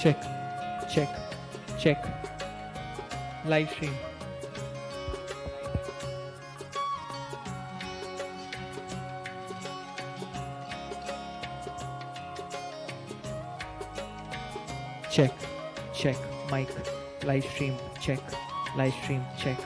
Check, check, check. Live stream. Check, check. Mic. Live stream. Check. Live stream. Check.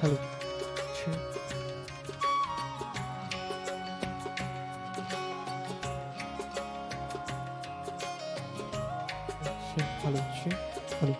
Hello. Check. Check. Hello. Check. Hello.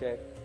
check.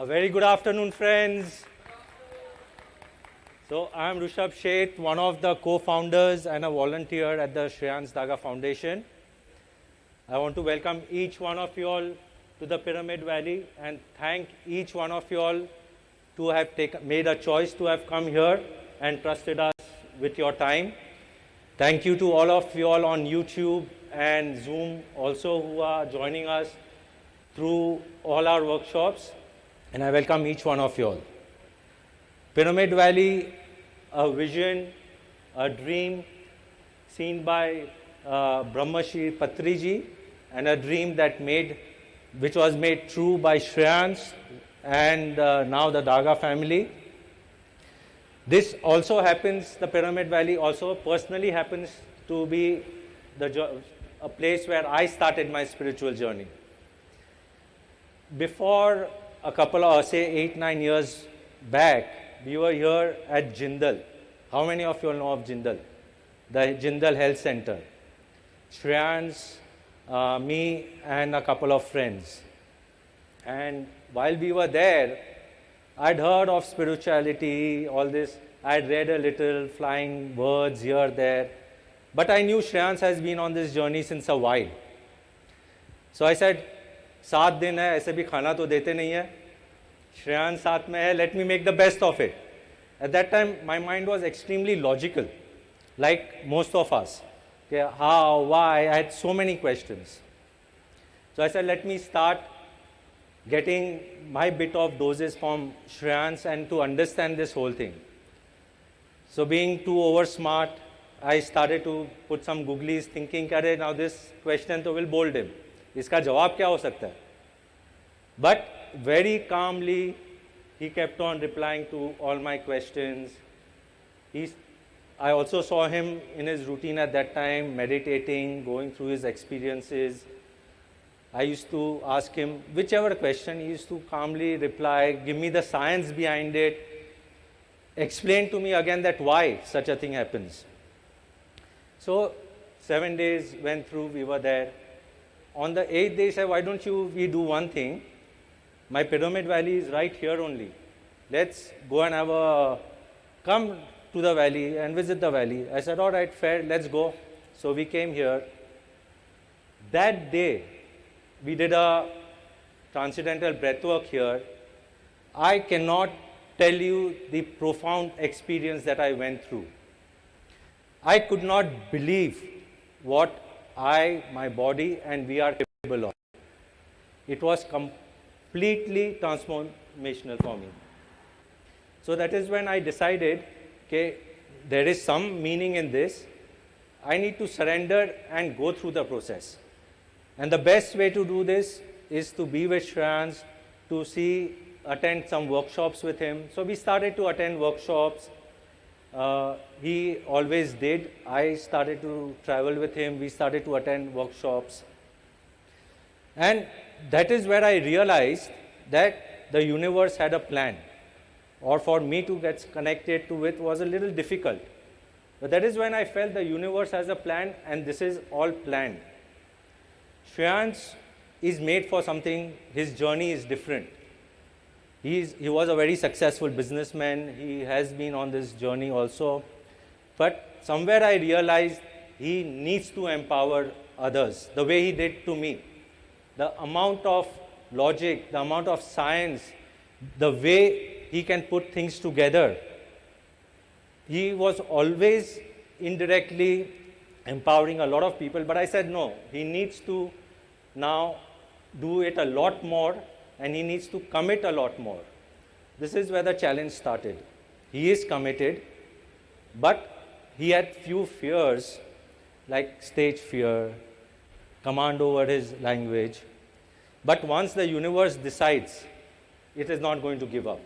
A very good afternoon, friends. So I'm Rishabh Sheth, one of the co-founders and a volunteer at the Shreans Daga Foundation. I want to welcome each one of you all to the Pyramid Valley and thank each one of you all to have made a choice to have come here and trusted us with your time. Thank you to all of you all on YouTube and Zoom also who are joining us through all our workshops. And I welcome each one of you all. Pyramid Valley, a vision, a dream seen by Brahmashri Patriji, and a dream which was made true by Shreans and now the Daga family. This also happens, the Pyramid Valley also personally happens to be a place where I started my spiritual journey. Before a couple of, say, 8-9 years back, we were here at Jindal. How many of you all know of Jindal? The Jindal Health Center. Shreans, me and a couple of friends. And while we were there, I'd heard of spirituality, all this. I'd read a little, flying words here, there. But I knew Shreans has been on this journey since a while. So I said, 7 दिन है, ऐसे भी खाना तो देते नहीं है. Shreans साथ में है, let me make the best of it. At that time, my mind was extremely logical, like most of us. Okay, how, why, I had so many questions. So I said, let me start getting my bit of doses from Shreans and to understand this whole thing. So being too over smart, I started to put some googlies thinking, now this question will bold him. इसका जवाब क्या हो सकता है? But very calmly, he kept on replying to all my questions. I also saw him in his routine at that time, meditating, going through his experiences. I used to ask him whichever question, he used to calmly reply, give me the science behind it, explain to me again that why such a thing happens. So 7 days went through, we were there. On the 8th day, he said, why don't we do one thing? My Pyramid Valley is right here only. Let's go and come to the valley and visit the valley. I said, all right, fair, let's go. So we came here. That day, we did a transcendental breathwork here. I cannot tell you the profound experience that I went through. I could not believe what my body and we are capable of. It was completely transformational for me. So that is when I decided, okay, there is some meaning in this. I need to surrender and go through the process. And the best way to do this is to be with Shreans, to attend some workshops with him. So we started to attend workshops. He always did. I started to travel with him. We started to attend workshops. And that is where I realized that the universe had a plan. Or for me to get connected to it was a little difficult. But that is when I felt the universe has a plan and this is all planned. Shreans is made for something. His journey is different. He was a very successful businessman. He has been on this journey also. But somewhere I realized he needs to empower others the way he did to me. The amount of logic, the amount of science, the way he can put things together. He was always indirectly empowering a lot of people. But I said, no, he needs to now do it a lot more. And he needs to commit a lot more. This is where the challenge started. He is committed, but he had few fears, like stage fear, command over his language. But once the universe decides, it is not going to give up.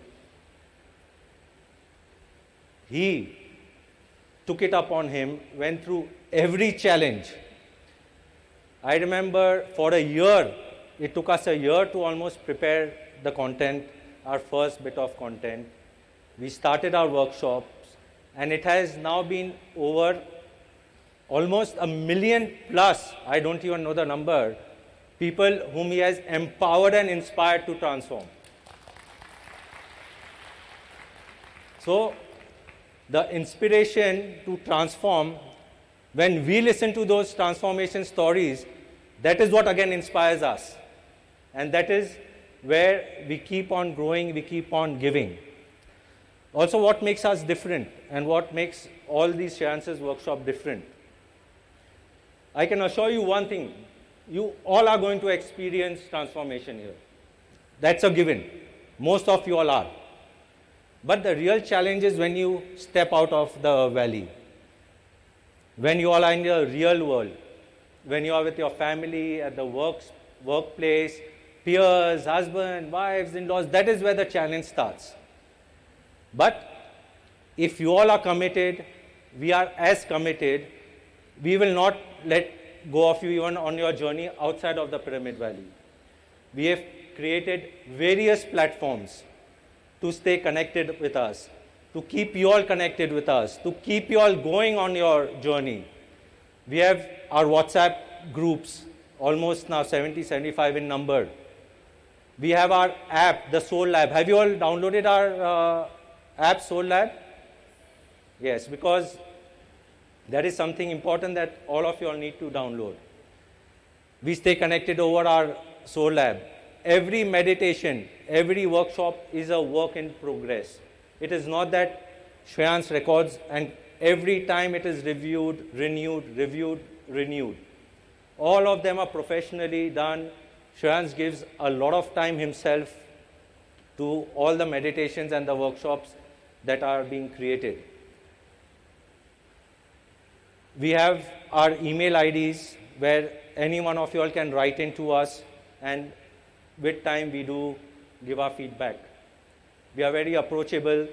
He took it upon him, went through every challenge. I remember for a year, it took us a year to almost prepare the content, our first bit of content. We started our workshops, and it has now been over almost 1 million plus, I don't even know the number, people whom he has empowered and inspired to transform. So the inspiration to transform, when we listen to those transformation stories, that is what again inspires us. And that is where we keep on growing, we keep on giving. Also, what makes us different and what makes all these Shreans' workshop different? I can assure you one thing, you all are going to experience transformation here. That's a given. Most of you all are. But the real challenge is when you step out of the valley, when you all are in the real world, when you are with your family, at the workplace, peers, husband, wives, in-laws, that is where the challenge starts. But if you all are committed, we are as committed, we will not let go of you even on your journey outside of the Pyramid Valley. We have created various platforms to stay connected with us, to keep you all connected with us, to keep you all going on your journey. We have our WhatsApp groups, almost now 70, 75 in number. We have our app, the Soul Lab. Have you all downloaded our app, Soul Lab? Yes, because that is something important that all of you all need to download. We stay connected over our Soul Lab. Every meditation, every workshop is a work in progress. It is not that Shreans records and every time it is reviewed, renewed. All of them are professionally done. Shreans gives a lot of time himself to all the meditations and the workshops that are being created. We have our email IDs where any one of you all can write into us, and with time we do give our feedback. We are very approachable.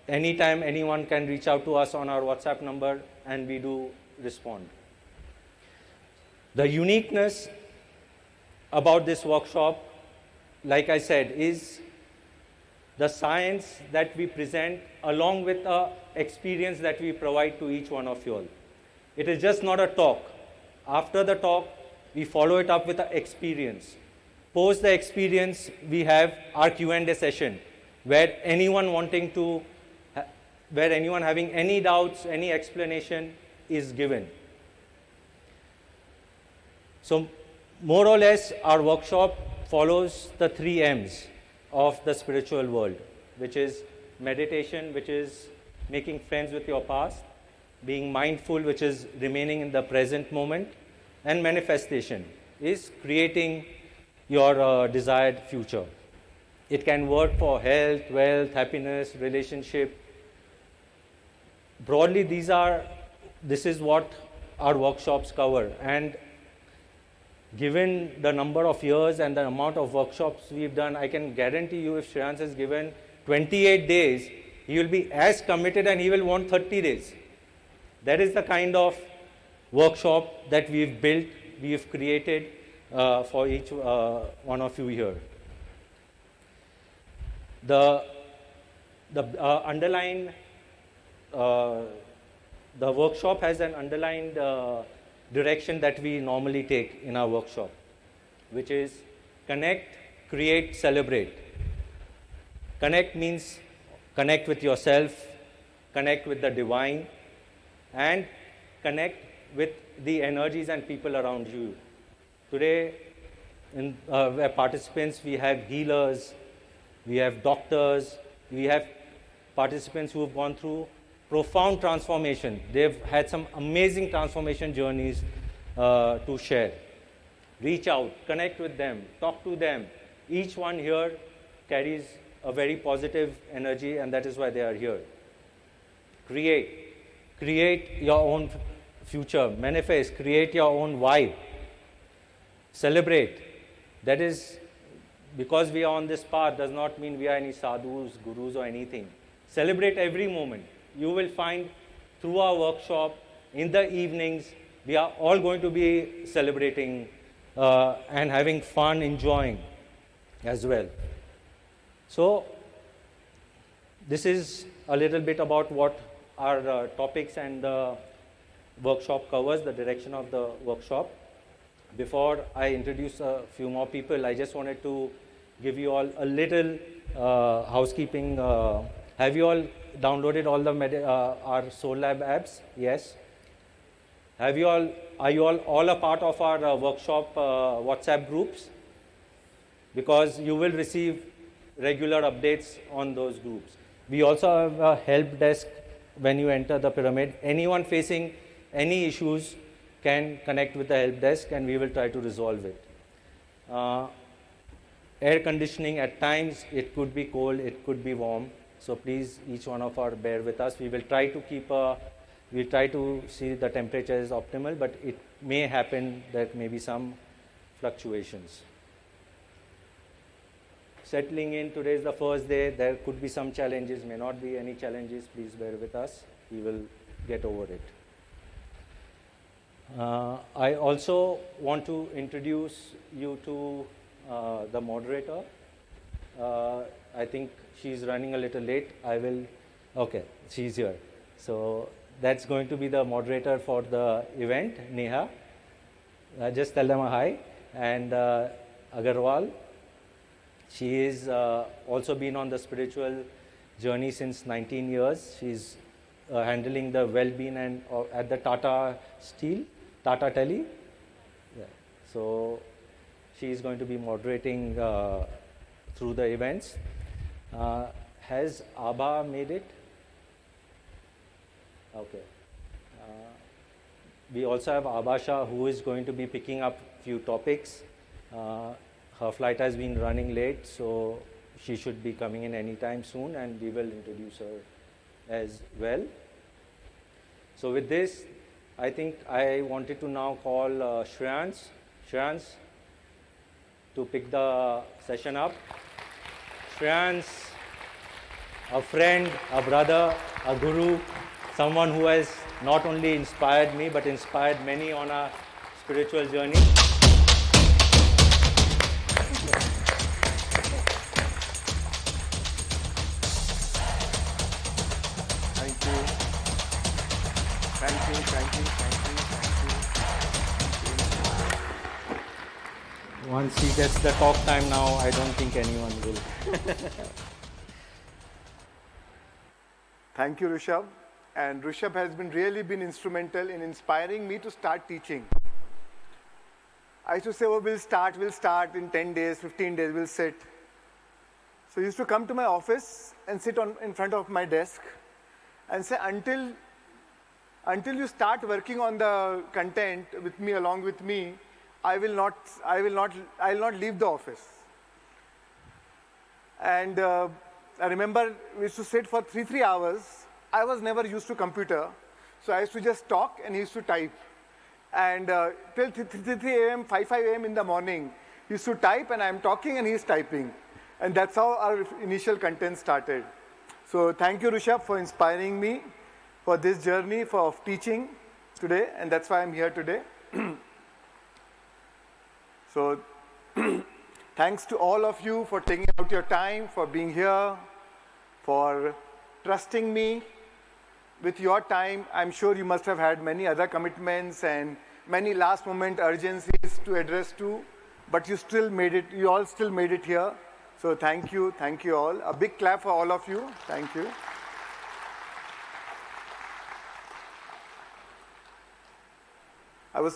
Anytime anyone can reach out to us on our WhatsApp number and we do respond. The uniqueness about this workshop, like I said, is the science that we present along with the experience that we provide to each one of you all. It is just not a talk. After the talk, we follow it up with an experience. Post the experience, we have our Q&A session where anyone having any doubts, any explanation is given. So more or less, our workshop follows the 3 M's of the spiritual world, which is meditation, which is making friends with your past, being mindful, which is remaining in the present moment, and manifestation is creating your desired future. It can work for health, wealth, happiness, relationship. Broadly, this is what our workshops cover. And given the number of years and the amount of workshops we've done, I can guarantee you if Shreans is given 28 days, he will be as committed and he will want 30 days. That is the kind of workshop that we've built, we've created for each one of you here. The workshop has an underlined direction that we normally take in our workshop, which is connect, create, celebrate. Connect means connect with yourself, connect with the divine, and connect with the energies and people around you. Today, in participants, we have healers, we have doctors, we have participants who have gone through profound transformation. They've had some amazing transformation journeys to share. Reach out, connect with them, talk to them. Each one here carries a very positive energy, and that is why they are here. Create your own future, manifest, create your own vibe. Celebrate. That is, because we are on this path does not mean we are any sadhus, gurus or anything. Celebrate every moment. You will find through our workshop, in the evenings, we are all going to be celebrating and having fun, enjoying as well. So, this is a little bit about what our topics and the workshop covers, the direction of the workshop. Before I introduce a few more people, I just wanted to give you all a little housekeeping. Have you all downloaded all the our Soul Lab apps? Yes. Are you all a part of our workshop WhatsApp groups? Because you will receive regular updates on those groups. We also have a help desk when you enter the pyramid. Anyone facing any issues can connect with the help desk and we will try to resolve it. Air conditioning, at times it could be cold, it could be warm. So please, each one of our bear with us. We will try to keep we'll try to see the temperature is optimal, but it may happen that maybe some fluctuations. Settling in, today is the first day. There could be some challenges, may not be any challenges. Please bear with us. We will get over it. I also want to introduce you to the moderator. I think she's running a little late. Okay, she's here. So that's going to be the moderator for the event, Neha. Just tell them a hi. And Agarwal. She is also been on the spiritual journey since 19 years. She's handling the well-being and at the Tata Tele. Yeah. So she is going to be moderating through the events. Has Abha made it? Okay. We also have Abasha, who is going to be picking up few topics. Her flight has been running late, so she should be coming in anytime soon, and we will introduce her as well. So with this, I think I wanted to now call Shreans to pick the session up. Shreans, a friend, a brother, a guru, someone who has not only inspired me, but inspired many on a spiritual journey. Once he gets the talk time now, I don't think anyone will. Thank you, Rishabh. And Rishabh has really been instrumental in inspiring me to start teaching. I used to say, oh, we'll start in 10 days, 15 days, we'll sit. So he used to come to my office and sit in front of my desk and say, until you start working on the content with me, along with me, I will not leave the office. And I remember we used to sit for 3 hours. I was never used to computer, so I used to just talk and he used to type. And till 3 a.m., 5 a.m. in the morning, he used to type and I'm talking and he's typing. And that's how our initial content started. So thank you, Rishabh, for inspiring me for this journey of teaching today, and that's why I'm here today. So thanks to all of you for taking out your time, for being here, for trusting me with your time. I'm sure you must have had many other commitments and many last moment urgencies to address to, but you all still made it here. So thank you all. A big clap for all of you. Thank you.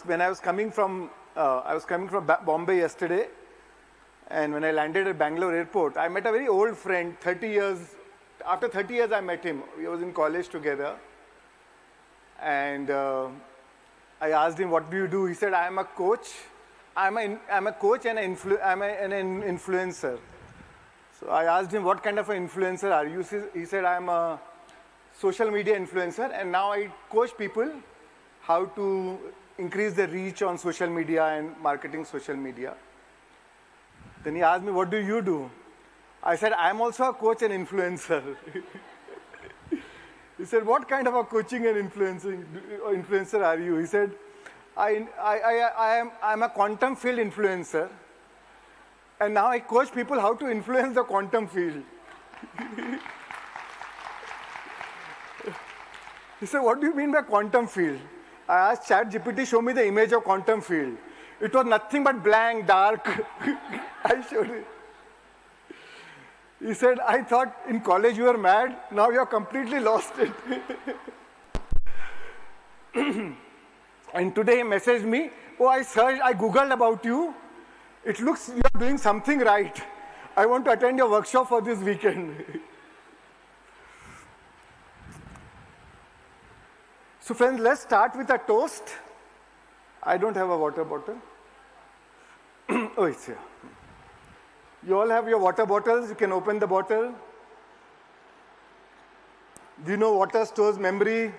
When I was coming from Bombay yesterday, and when I landed at Bengaluru airport, I met a very old friend, 30 years. After 30 years, I met him. We was in college together. And I asked him, what do you do? He said, I am a coach. I'm a coach and an influencer. So I asked him, what kind of an influencer are you? He said, I'm a social media influencer, and now I coach people how to increase their reach on social media and marketing social media. Then he asked me, what do you do? I said, I'm also a coach and influencer. He said, what kind of a coaching and influencer are you? He said, I'm a quantum field influencer, and now I coach people how to influence the quantum field. He said, what do you mean by quantum field? I asked ChatGPT, show me the image of quantum field. It was nothing but blank, dark. I showed it. He said, I thought in college you were mad, now you're completely lost it. And today he messaged me, oh, I Googled about you. It looks you're doing something right. I want to attend your workshop for this weekend. So friends, let's start with a toast. I don't have a water bottle. Oh, it's here. You all have your water bottles. You can open the bottle. Do you know water stores memory?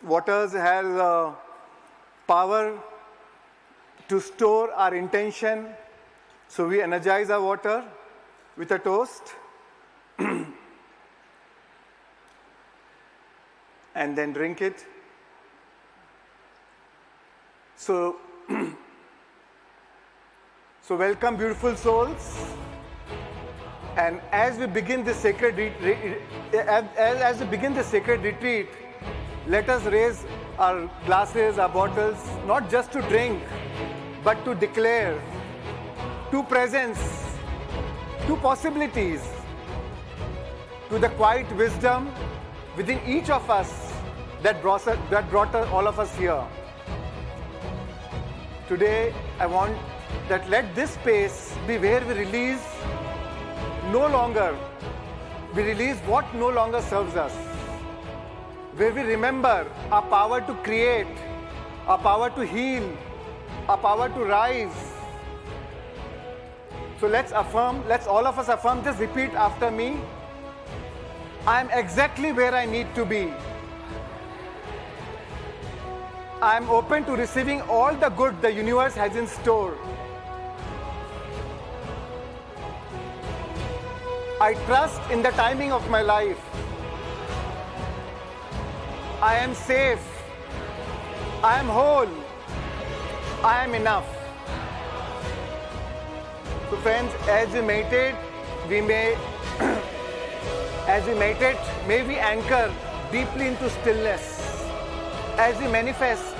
Water has power to store our intention. So we energize our water with a toast. And then drink it. So welcome, beautiful souls. And as we begin the sacred retreat, let us raise our glasses, our bottles, not just to drink, but to declare two presence, two possibilities, to the quiet wisdom within each of us that brought all of us here. Today, I want that let this space be where we release what no longer serves us. Where we remember our power to create, our power to heal, our power to rise. So let's all of us affirm, just repeat after me. I'm exactly where I need to be. I'm open to receiving all the good the universe has in store. I trust in the timing of my life. I am safe. I am whole. I am enough. So friends, as we meditate, may we anchor deeply into stillness. As we manifest,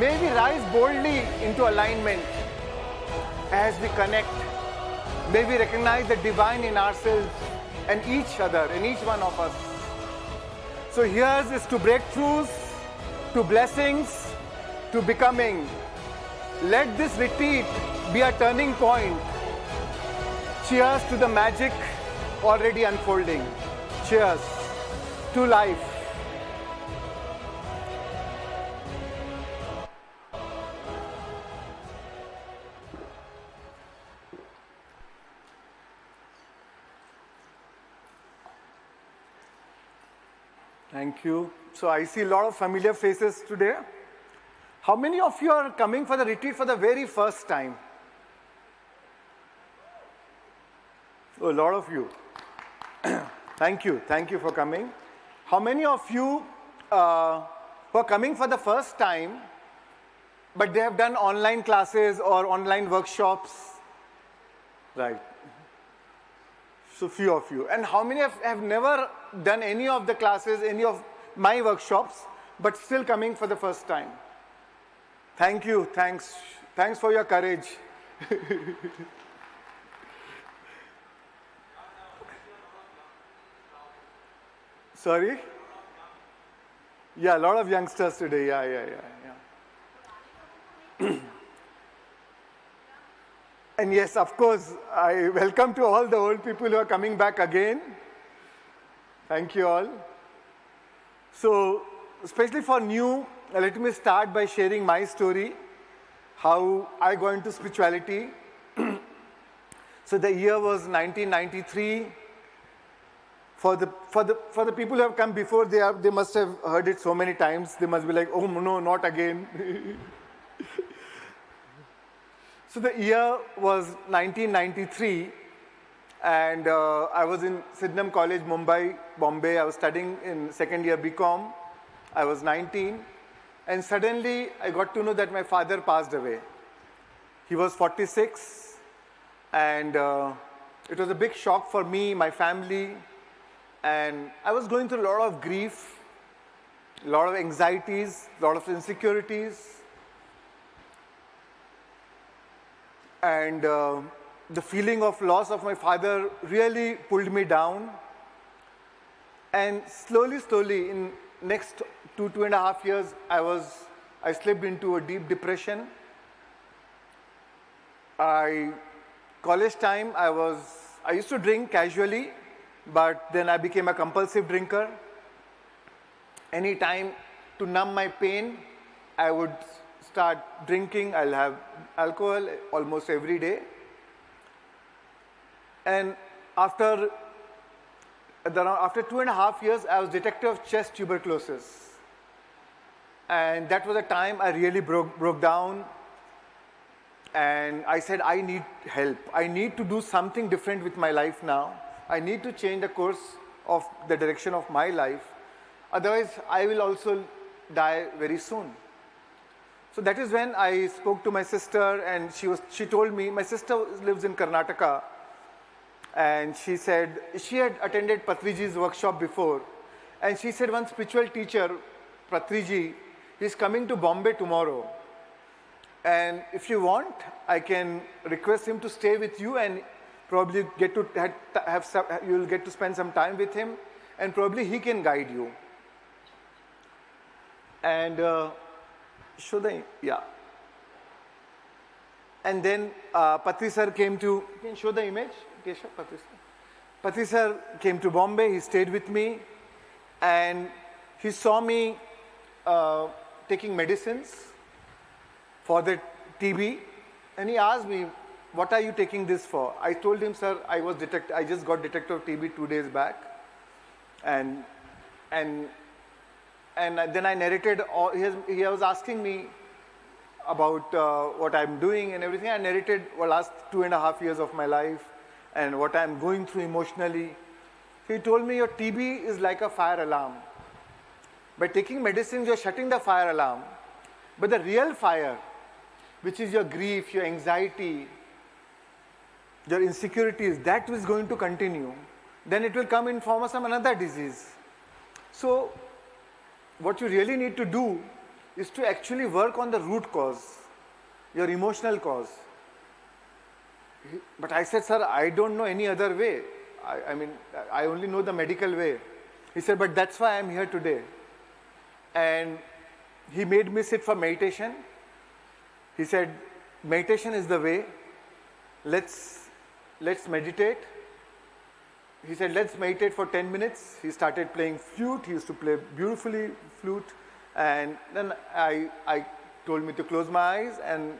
may we rise boldly into alignment. As we connect, may we recognize the divine in ourselves and each other, in each one of us. So here's is to breakthroughs, to blessings, to becoming. Let this retreat be a turning point. Cheers to the magic already unfolding. Cheers to life. Thank you. So I see a lot of familiar faces today. How many of you are coming for the retreat for the very first time? Oh, a lot of you. Thank you. Thank you for coming. How many of you who are coming for the first time, but they have done online classes or online workshops? Right. So few of you. And how many have never done any of the classes, any of my workshops, but still coming for the first time? Thank you. Thanks. Thanks for your courage. Sorry? Yeah, a lot of youngsters today. Yeah. And yes, of course, I welcome to all the old people who are coming back again. Thank you all. So, especially for new, let me start by sharing my story, how I got into spirituality. So the year was 1993. For the people who have come before, they must have heard it so many times. They must be like, oh no, not again. So the year was 1993, and I was in Sydenham College, Mumbai, Bombay. I was studying in second year BCom. I was 19, and suddenly I got to know that my father passed away. He was 46, and it was a big shock for me, my family, and I was going through a lot of grief, a lot of anxieties, a lot of insecurities. And the feeling of loss of my father really pulled me down. And slowly, in next 2.5 years, I slipped into a deep depression. College time, I used to drink casually, but then I became a compulsive drinker. Any time to numb my pain, I would start drinking. I'll have alcohol almost every day. And after 2.5 years, I was detected of chest tuberculosis. And that was the time I really broke down. And I said, I need help. I need to do something different with my life now. I need to change the course of the direction of my life. Otherwise, I will also die very soon. So that is when I spoke to my sister, and she told me, my sister lives in Karnataka, and she said, she had attended Patriji's workshop before, and she said one spiritual teacher, Patriji, is coming to Bombay tomorrow. And if you want, I can request him to stay with you, and probably you'll get to spend some time with him, and probably he can guide you. And And then Patri sir came to, can you show the image? Patri sir came to Bombay, he stayed with me, and he saw me taking medicines for the TB, and he asked me, what are you taking this for? I told him, sir, I just got detected of TB 2 days back, and then I narrated, he was asking me about what I'm doing and everything. I narrated the last 2.5 years of my life and what I'm going through emotionally. He told me, your TB is like a fire alarm. By taking medicines, you're shutting the fire alarm. But the real fire, which is your grief, your anxiety, your insecurities, that is going to continue. Then it will come in form of some another disease. So what you really need to do is to actually work on the root cause, your emotional cause. But I said, sir, I don't know any other way. I only know the medical way. He said, but that's why I'm here today. And he made me sit for meditation. He said, meditation is the way. Let's meditate. He said, let's meditate for 10 minutes. He started playing flute. He used to play beautifully flute. And then I told me to close my eyes and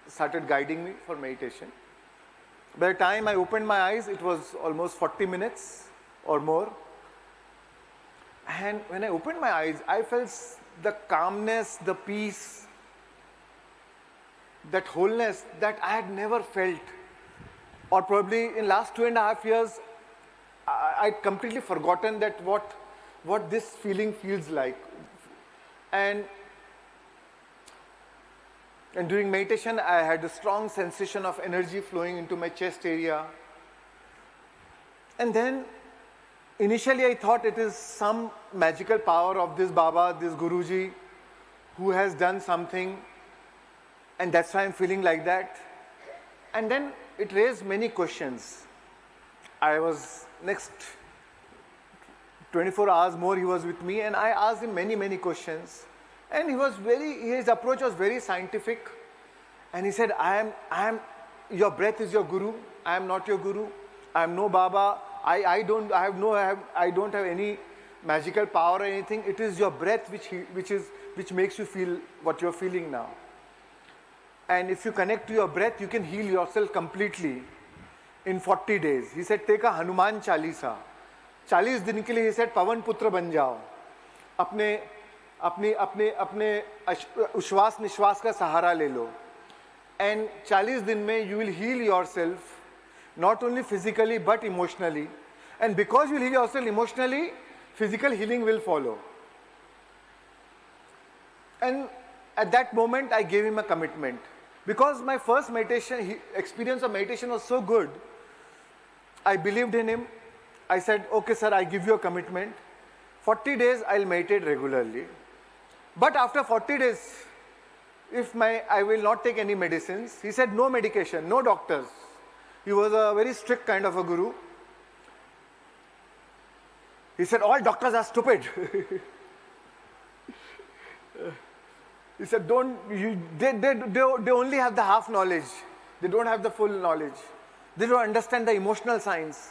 started guiding me for meditation. By the time I opened my eyes, it was almost 40 minutes or more. And when I opened my eyes, I felt the calmness, the peace, that wholeness that I had never felt. Or probably in last 2.5 years, I'd completely forgotten that what this feeling feels like. And during meditation, I had a strong sensation of energy flowing into my chest area. And then, initially I thought it is some magical power of this Baba, this Guruji, who has done something, and that's why I'm feeling like that. And then it raised many questions. Next 24 hours more he was with me, and I asked him many questions. And his approach was very scientific. And he said, your breath is your guru. I am not your guru. I am no Baba. I don't have any magical power or anything. It is your breath which makes you feel what you're feeling now. And if you connect to your breath, you can heal yourself completely in 40 days. He said, take a Hanuman Chalisa. 40 दिन के लिए he said, पवन पुत्र बन जाओ. अपने उश्वास निश्वास का सहारा ले लो. And 40 दिन में you will heal yourself, not only physically but emotionally. And because you will heal yourself emotionally, physical healing will follow. And at that moment, I gave him a commitment. Because my first experience of meditation was so good, I believed in him. I said, okay, sir, I give you a commitment. 40 days, I'll meditate regularly. But after 40 days, I will not take any medicines. He said, no medication, no doctors. He was a very strict kind of a guru. He said, all doctors are stupid. He said, they only have the half knowledge. They don't have the full knowledge. They don't understand the emotional science.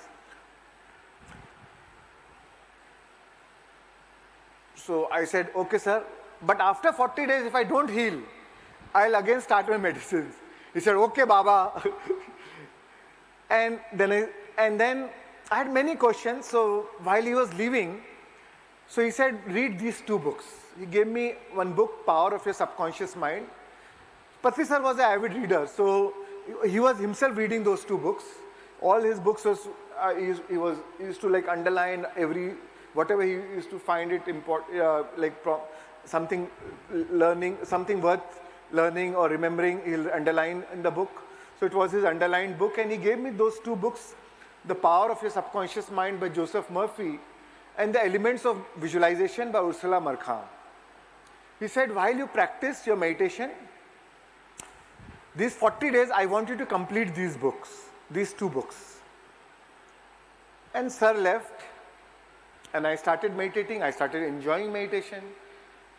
So I said, okay, sir, but after 40 days, if I don't heal, I'll again start my medicines. He said, okay, Baba. and then I had many questions. So while he was leaving, so he said, read these 2 books. He gave me one book, Power of Your Subconscious Mind. Patri sir was an avid reader, so he was himself reading those 2 books. All his books was, he used to like underline whatever he used to find it important, something worth learning or remembering, he'll underline in the book. So it was his underlined book, and he gave me those 2 books, The Power of Your Subconscious Mind by Joseph Murphy and The Elements of Visualization by Ursula Markhan. He said, while you practice your meditation, these 40 days, I want you to complete these books, these 2 books. And sir left, and I started meditating. I started enjoying meditation.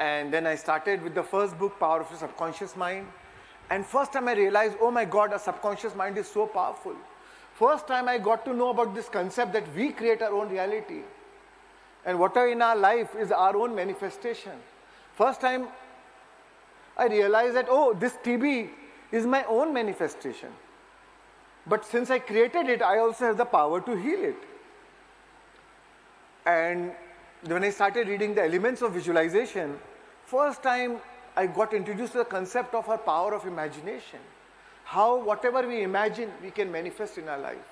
And then I started with the first book, Power of Your Subconscious Mind. And first time I realized, oh my God, a subconscious mind is so powerful. First time I got to know about this concept that we create our own reality. And whatever in our life is our own manifestation. First time I realized that, oh, this TB is my own manifestation. But since I created it, I also have the power to heal it. And when I started reading The Elements of Visualization, first time I got introduced to the concept of our power of imagination. How whatever we imagine, we can manifest in our life.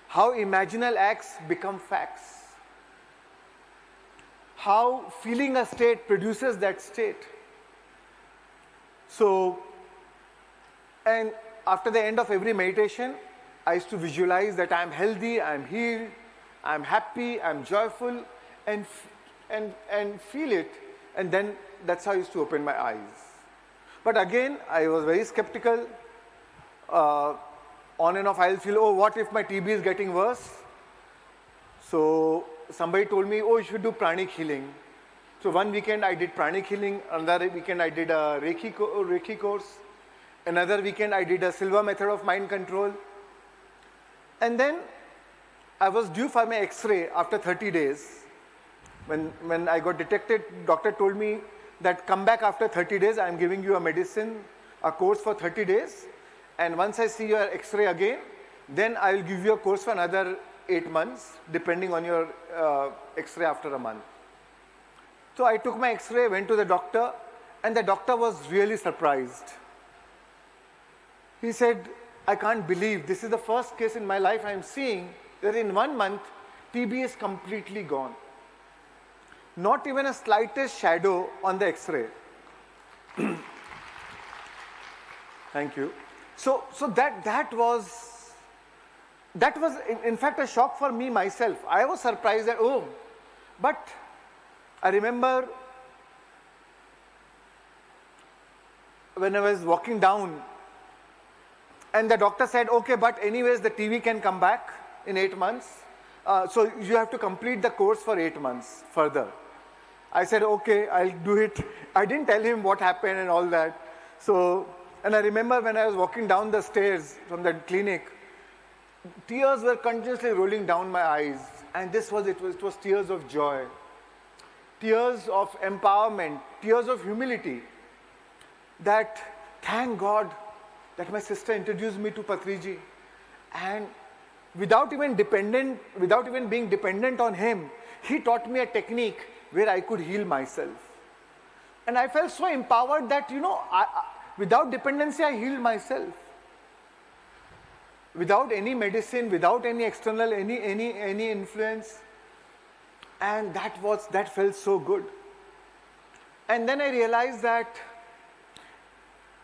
How imaginal acts become facts. How feeling a state produces that state. So, and after the end of every meditation, I used to visualize that I'm healthy, I'm healed, I'm happy, I'm joyful, and feel it. And then that's how I used to open my eyes. But again, I was very skeptical. On and off, I'll feel, oh, what if my TB is getting worse? So somebody told me, oh, you should do pranic healing. So one weekend I did pranic healing. Another weekend I did a Reiki course. Another weekend I did a Silva method of mind control. And then I was due for my X-ray after 30 days. When I got detected, doctor told me that come back after 30 days, I'm giving you a medicine, a course for 30 days. And once I see your X-ray again, then I will give you a course for another 8 months, depending on your X-ray after a month. So I took my X-ray, went to the doctor, and the doctor was really surprised. He said, I can't believe this is the first case in my life I'm seeing that in 1 month, TB is completely gone. Not even a slightest shadow on the X-ray. Thank you. So that was in fact a shock for me myself. I was surprised that, oh, but I remember when I was walking down and the doctor said, okay, but anyways the TB can come back in 8 months. So you have to complete the course for 8 months further. I said, okay, I'll do it. I didn't tell him what happened and all that. So, and I remember when I was walking down the stairs from the clinic, tears were continuously rolling down my eyes. And it was tears of joy, tears of empowerment, tears of humility. That, thank God, that my sister introduced me to Patriji. And without even being dependent on him, he taught me a technique where I could heal myself. And I felt so empowered that, without dependency, I healed myself. Without any medicine, without any external, any influence. And that felt so good. And then I realized that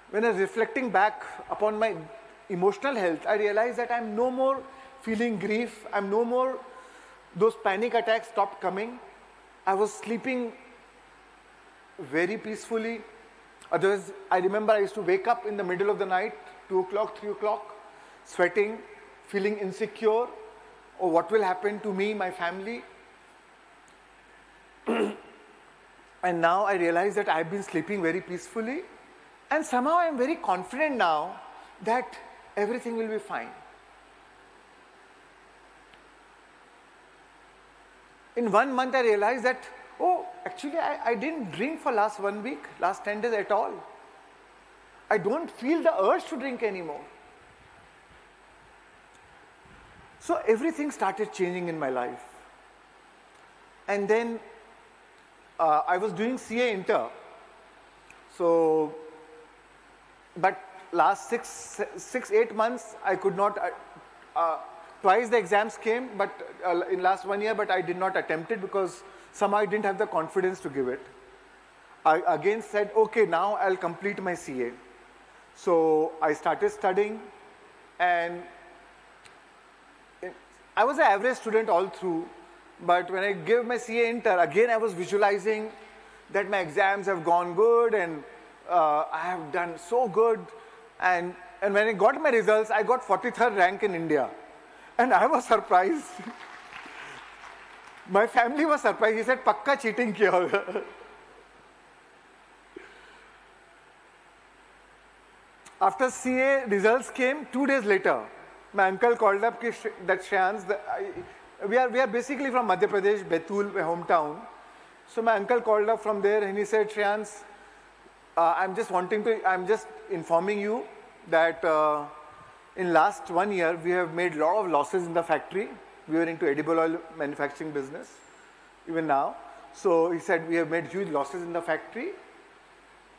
when I was reflecting back upon my emotional health, I realized that I'm no more feeling grief. I'm no more, those panic attacks stopped coming. I was sleeping very peacefully. Otherwise, I remember I used to wake up in the middle of the night, 2 o'clock, 3 o'clock, sweating, feeling insecure, or what will happen to me, my family. And now I realize that I've been sleeping very peacefully, and somehow I'm very confident now that everything will be fine. In 1 month I realized that, oh, actually I didn't drink for last 1 week, last 10 days at all. I don't feel the urge to drink anymore. So everything started changing in my life. And then I was doing CA Inter. So, but last 8 months I could not, twice the exams came, but in last 1 year, but I did not attempt it because somehow I didn't have the confidence to give it. I again said, okay, now I'll complete my CA. So I started studying, and I was an average student all through, but when I gave my CA Inter, again I was visualizing that my exams have gone good and I have done so good. And when I got my results, I got 43rd rank in India. And I was surprised. My family was surprised. He said, "Pakka cheating kiya hoga." After CA results came, 2 days later, my uncle called up that Shreans, we are basically from Madhya Pradesh, Betul, my hometown. So my uncle called up from there and he said, "Shreans, I'm just informing you that in last 1 year, we have made a lot of losses in the factory. We were into edible oil manufacturing business, even now. So he said, we have made huge losses in the factory.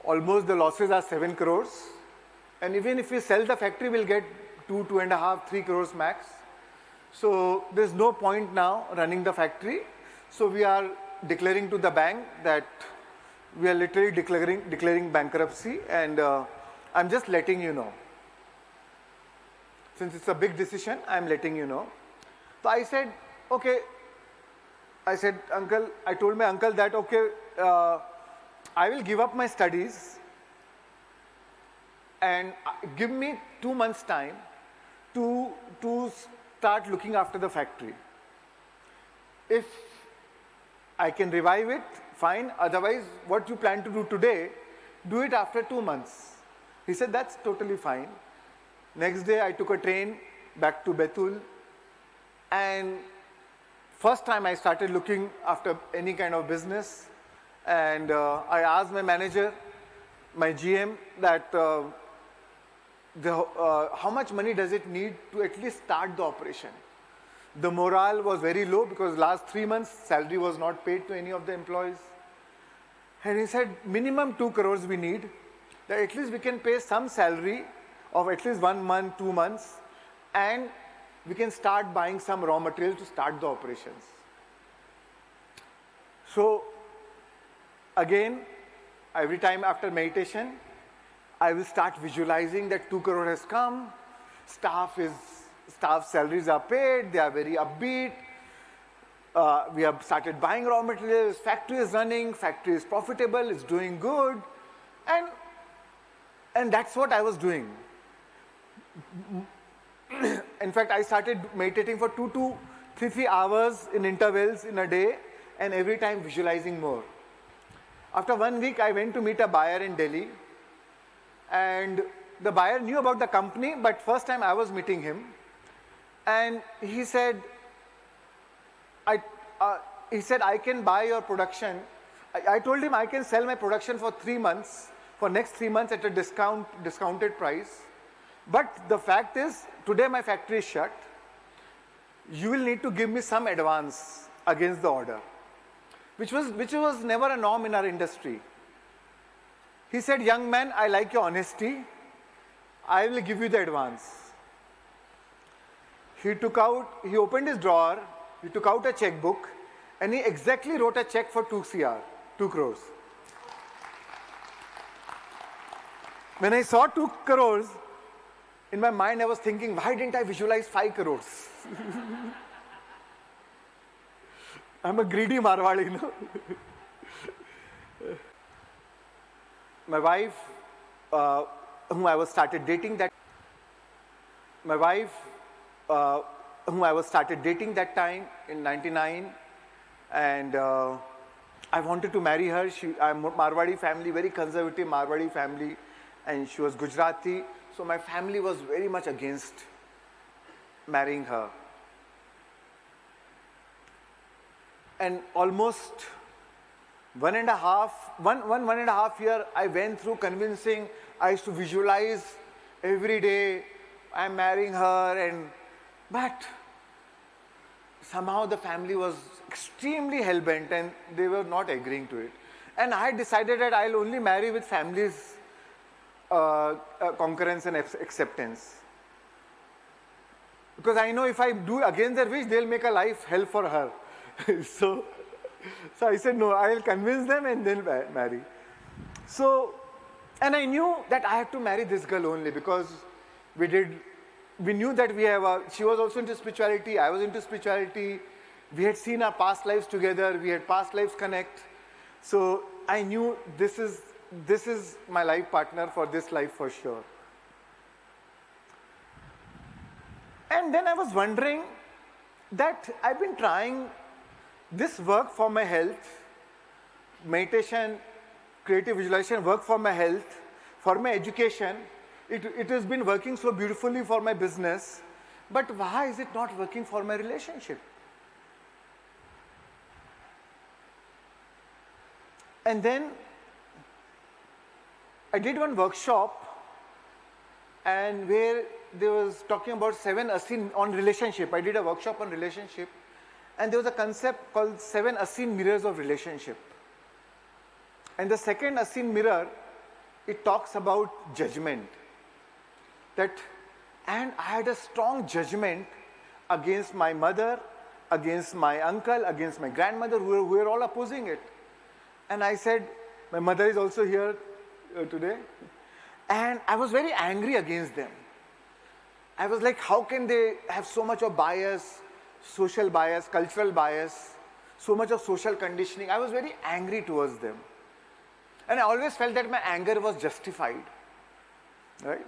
Almost the losses are 7 crores. And even if we sell the factory, we'll get 2.5, 3 crores max. So there's no point now running the factory. So we are declaring to the bank that we are literally declaring bankruptcy, and I'm just letting you know. Since it's a big decision, I'm letting you know." So I said, okay. I said, "Uncle," I told my uncle that, okay, I will give up my studies and give me 2 months' time to start looking after the factory. If I can revive it, fine. Otherwise, what you plan to do today, do it after 2 months. He said, "That's totally fine." Next day, I took a train back to Betul, and first time I started looking after any kind of business, and I asked my manager, my GM, that how much money does it need to at least start the operation? The morale was very low because last 3 months salary was not paid to any of the employees. And he said, minimum 2 crores we need, that at least we can pay some salary of at least 1 month, 2 months, and we can start buying some raw material to start the operations. So again, every time after meditation, I will start visualizing that 2 crore has come, staff salaries are paid, they are very upbeat, we have started buying raw materials, factory is running, factory is profitable, it's doing good, and that's what I was doing. In fact, I started meditating for 2 to 3 hours in intervals in a day, and every time visualizing more. After 1 week, I went to meet a buyer in Delhi, and the buyer knew about the company, but first time I was meeting him, and he said, I can buy your production. I told him I can sell my production for 3 months, for next 3 months at a discounted price. But the fact is, today my factory is shut. You will need to give me some advance against the order, which was never a norm in our industry. He said, "Young man, I like your honesty. I will give you the advance." He opened his drawer, he took out a checkbook, and he exactly wrote a check for 2 crores. When I saw 2 crores, in my mind I was thinking, why didn't I visualize 5 crores? I'm a greedy Marwadi, you know. My wife, whom I was started dating, my wife, whom I was started dating that time in '99, and I wanted to marry her. I'm Marwadi family, very conservative Marwadi family, and she was Gujarati, so my family was very much against marrying her. And almost one and a half year I went through convincing. I used to visualize every day I'm marrying her, but somehow the family was extremely hell-bent and they were not agreeing to it. And I decided that I'll only marry with family's concurrence and acceptance. Because I know if I do against their wish, they'll make a life hell for her. So I said, no, I'll convince them and then marry. So, and I knew that I had to marry this girl only because we knew that she was also into spirituality, I was into spirituality. We had seen our past lives together, we had past lives connect. So I knew this is my life partner for this life for sure. And then I was wondering that I've been trying this work for my health, meditation, creative visualization work for my health, for my education. It has been working so beautifully for my business, but why is it not working for my relationship? And then I did one workshop and where they was talking about 7 asin on relationship. I did a workshop on relationship and there was a concept called 7 asin mirrors of relationship. And the second asin mirror, it talks about judgment. And I had a strong judgment against my mother, against my uncle, against my grandmother, who were all opposing it. And I said, my mother is also here today. And I was very angry against them. I was like, how can they have so much of bias, social bias, cultural bias, so much of social conditioning? I was very angry towards them. And I always felt that my anger was justified. Right?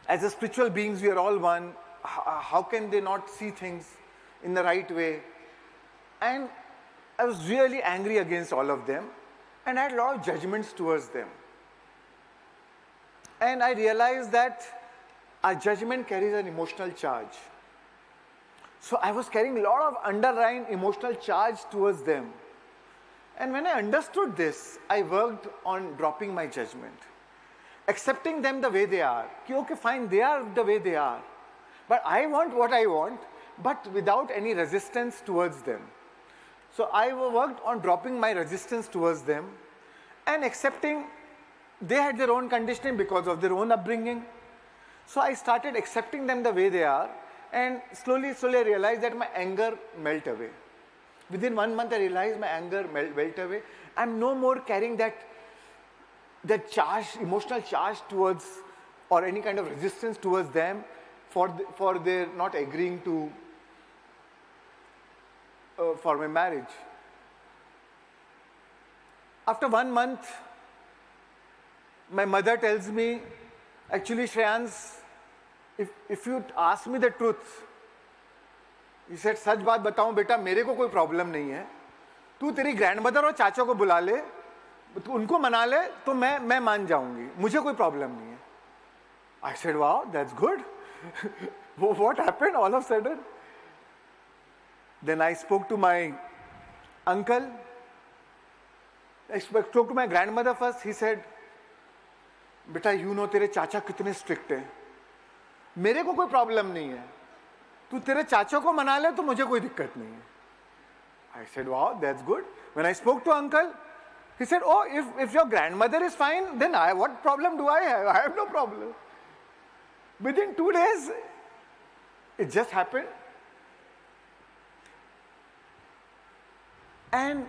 As a spiritual beings, we are all one. How can they not see things in the right way? And I was really angry against all of them. And I had a lot of judgments towards them. And I realized that our judgment carries an emotional charge. So I was carrying a lot of underlying emotional charge towards them. And when I understood this, I worked on dropping my judgment. Accepting them the way they are. Okay, fine, they are the way they are. But I want what I want, but without any resistance towards them. So I worked on dropping my resistance towards them and accepting they had their own conditioning because of their own upbringing. So I started accepting them the way they are, and slowly I realized that my anger melted away. Within 1 month I realized my anger melted away. I'm no more carrying that charge, emotional charge towards, or any kind of resistance towards them for their not agreeing to for my marriage. After 1 month, my mother tells me, actually Shreans, if you ask me the truth, he said, सच बात बताऊं बेटा, मेरे को कोई problem नहीं है. तू तेरी ग्रैंडमदर और चाचा को बुला ले, तो उनको मना ले, तो मैं मान जाऊंगी. मुझे कोई प्रॉब्लम नहीं है. I said, wow, that's good. What happened all of a sudden? Then I spoke to my uncle. I spoke to my grandmother first. He said, बेटा you know तेरे चाचा कितने strict हैं. मेरे को कोई प्रॉब्लम नहीं है. तू तेरे चाचा को मना ले तो मुझे कोई दिक्कत नहीं है. I said, wow, that's good. When I spoke to uncle, he said, oh, if your grandmother is fine, then what problem do I have? I have no problem. Within 2 days, it just happened. And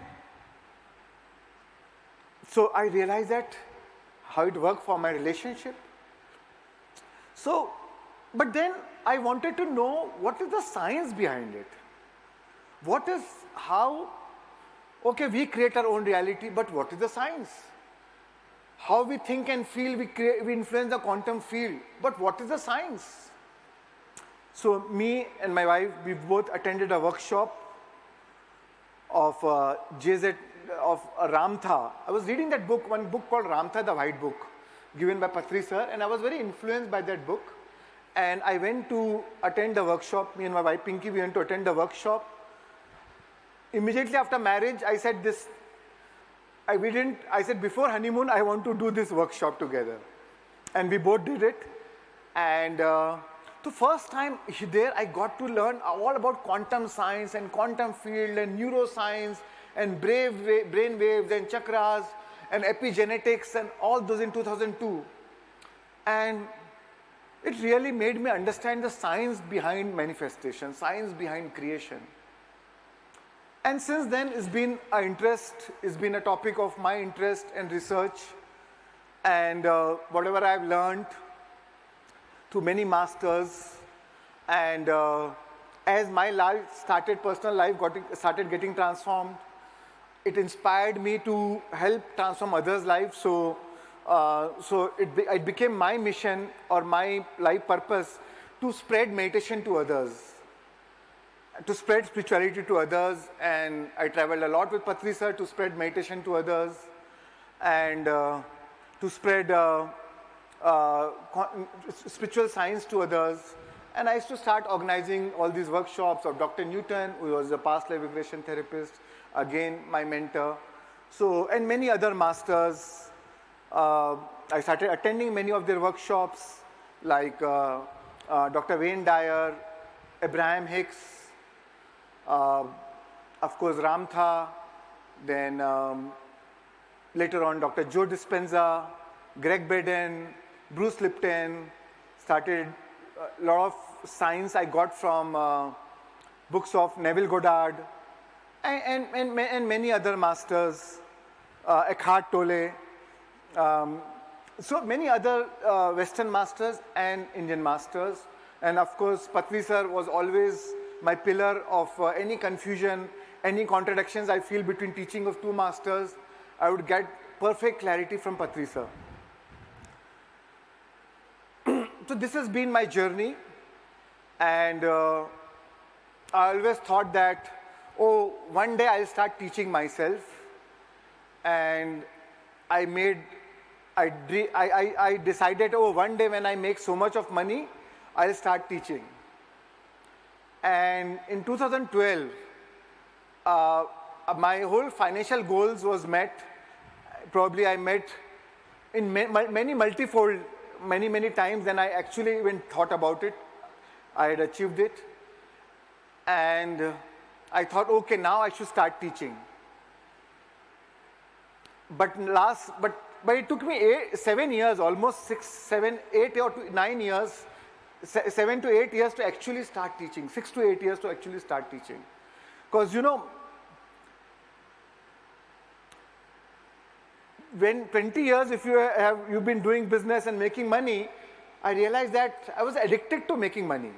so I realized that how it worked for my relationship. So, but then I wanted to know what is the science behind it. Okay, we create our own reality, but what is the science? How we think and feel, we influence the quantum field, but what is the science? So me and my wife, we both attended a workshop of JZ, of Ramtha. I was reading that book, one book called Ramtha, the White Book, given by Patri sir, and I was very influenced by that book. And I went to attend the workshop. Me and my wife Pinky, we went to attend the workshop. Immediately after marriage, I said this, I said before honeymoon, I want to do this workshop together. And we both did it. And the first time there, I got to learn all about quantum science and quantum field and neuroscience and brain waves and chakras and epigenetics and all those in 2002. And it really made me understand the science behind manifestation, science behind creation. And since then, it's been an interest, it's been a topic of my interest and research. And whatever I've learned through many masters, and as my life started, personal life started getting transformed, it inspired me to help transform others' lives. So it became my mission or my life purpose to spread meditation to others, to spread spirituality to others. And I traveled a lot with Patri sir to spread meditation to others, and to spread spiritual science to others. And I used to start organizing all these workshops of Dr. Newton, who was a past life regression therapist, again my mentor. So, and many other masters. I started attending many of their workshops, like Dr. Wayne Dyer, Abraham Hicks, of course Ramtha, then later on Dr. Joe Dispenza, Greg Braden, Bruce Lipton. Started a lot of science I got from books of Neville Goddard and many other masters, Eckhart Tolle. So many other Western masters and Indian masters. And of course, Patri sir was always my pillar of any confusion, any contradictions I feel between teaching of two masters. I would get perfect clarity from Patri sir. So this has been my journey. And I always thought that, oh, one day I'll start teaching myself. And I decided, oh, one day when I make so much of money, I'll start teaching. And in 2012, my whole financial goals was met. Probably I met in many times than I actually even thought about it. I had achieved it. And I thought, okay, now I should start teaching. But it took me 7 years, almost 6, 7, 8 or 9 years, 7 to 8 years to actually start teaching, 6 to 8 years to actually start teaching. Because you know, when 20 years if you've been doing business and making money, I realized that I was addicted to making money.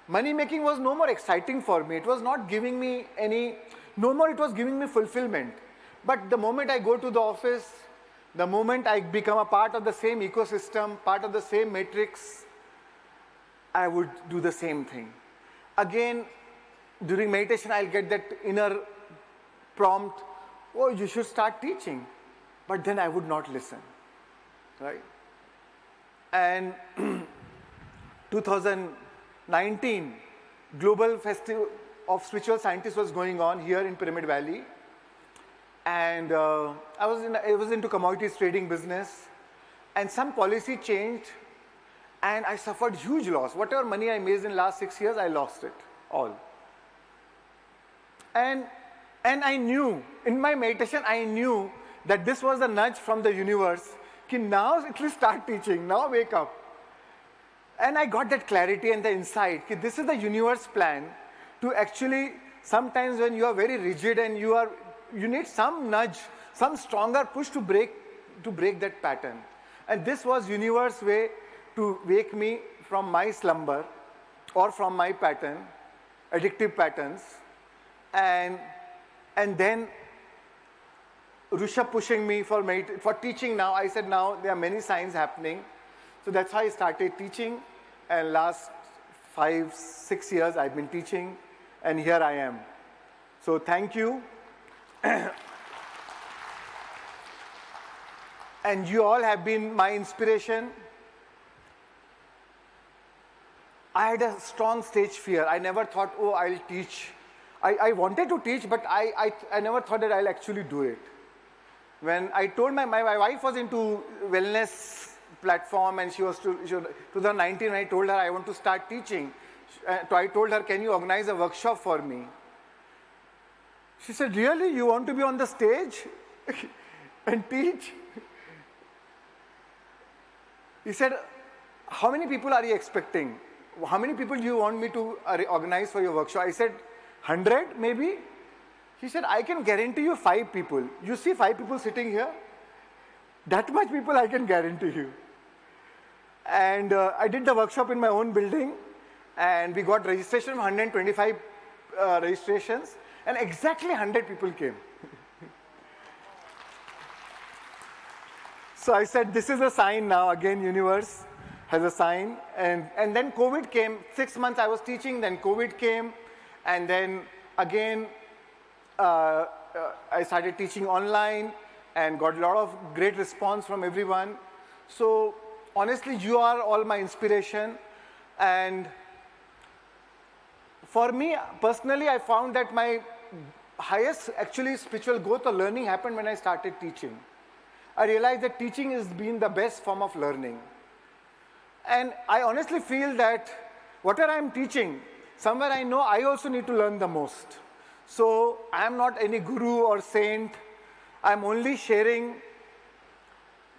Money making was no more exciting for me. It was not giving me it was giving me fulfillment. But the moment I go to the office, the moment I become a part of the same ecosystem, part of the same matrix, I would do the same thing. Again, during meditation, I'll get that inner prompt, oh, you should start teaching. But then I would not listen, right? And 2019, Global Festival of Spiritual Scientists was going on here in Pyramid Valley. And I was into commodities trading business, and some policy changed, and I suffered huge loss. Whatever money I made in the last 6 years, I lost it all. And I knew, in my meditation, I knew that this was a nudge from the universe, that now at least start teaching, now wake up. And I got that clarity and the insight, that this is the universe plan to actually, sometimes when you are very rigid and you need some nudge, some stronger push to break that pattern. And this was universe way to wake me from my slumber or from my pattern, addictive patterns. And then Rishabh pushing me for teaching now. I said now there are many signs happening. So that's how I started teaching. And last 5, 6 years I've been teaching, and here I am. So thank you. And you all have been my inspiration. I had a strong stage fear. I never thought, oh, I'll teach. I wanted to teach, but I never thought that I'll actually do it. When I told my wife was into wellness platform, and she was 2019, when I told her I want to start teaching. So I told her, can you organize a workshop for me? She said, really? You want to be on the stage and teach? He said, how many people are you expecting? How many people do you want me to organize for your workshop? I said, 100 maybe? He said, I can guarantee you 5 people. You see 5 people sitting here? That much people I can guarantee you. And I did the workshop in my own building, and we got registration, 125 registrations, and exactly 100 people came. So I said, this is a sign now, again, universe has a sign. And then COVID came. 6 months I was teaching, then COVID came, and then again, I started teaching online and got a lot of great response from everyone. So honestly, you are all my inspiration. And for me, personally, I found that my highest actually spiritual growth or learning happened when I started teaching. I realized that teaching has been the best form of learning. And I honestly feel that whatever I'm teaching, somewhere I know I also need to learn the most. So I'm not any guru or saint. I'm only sharing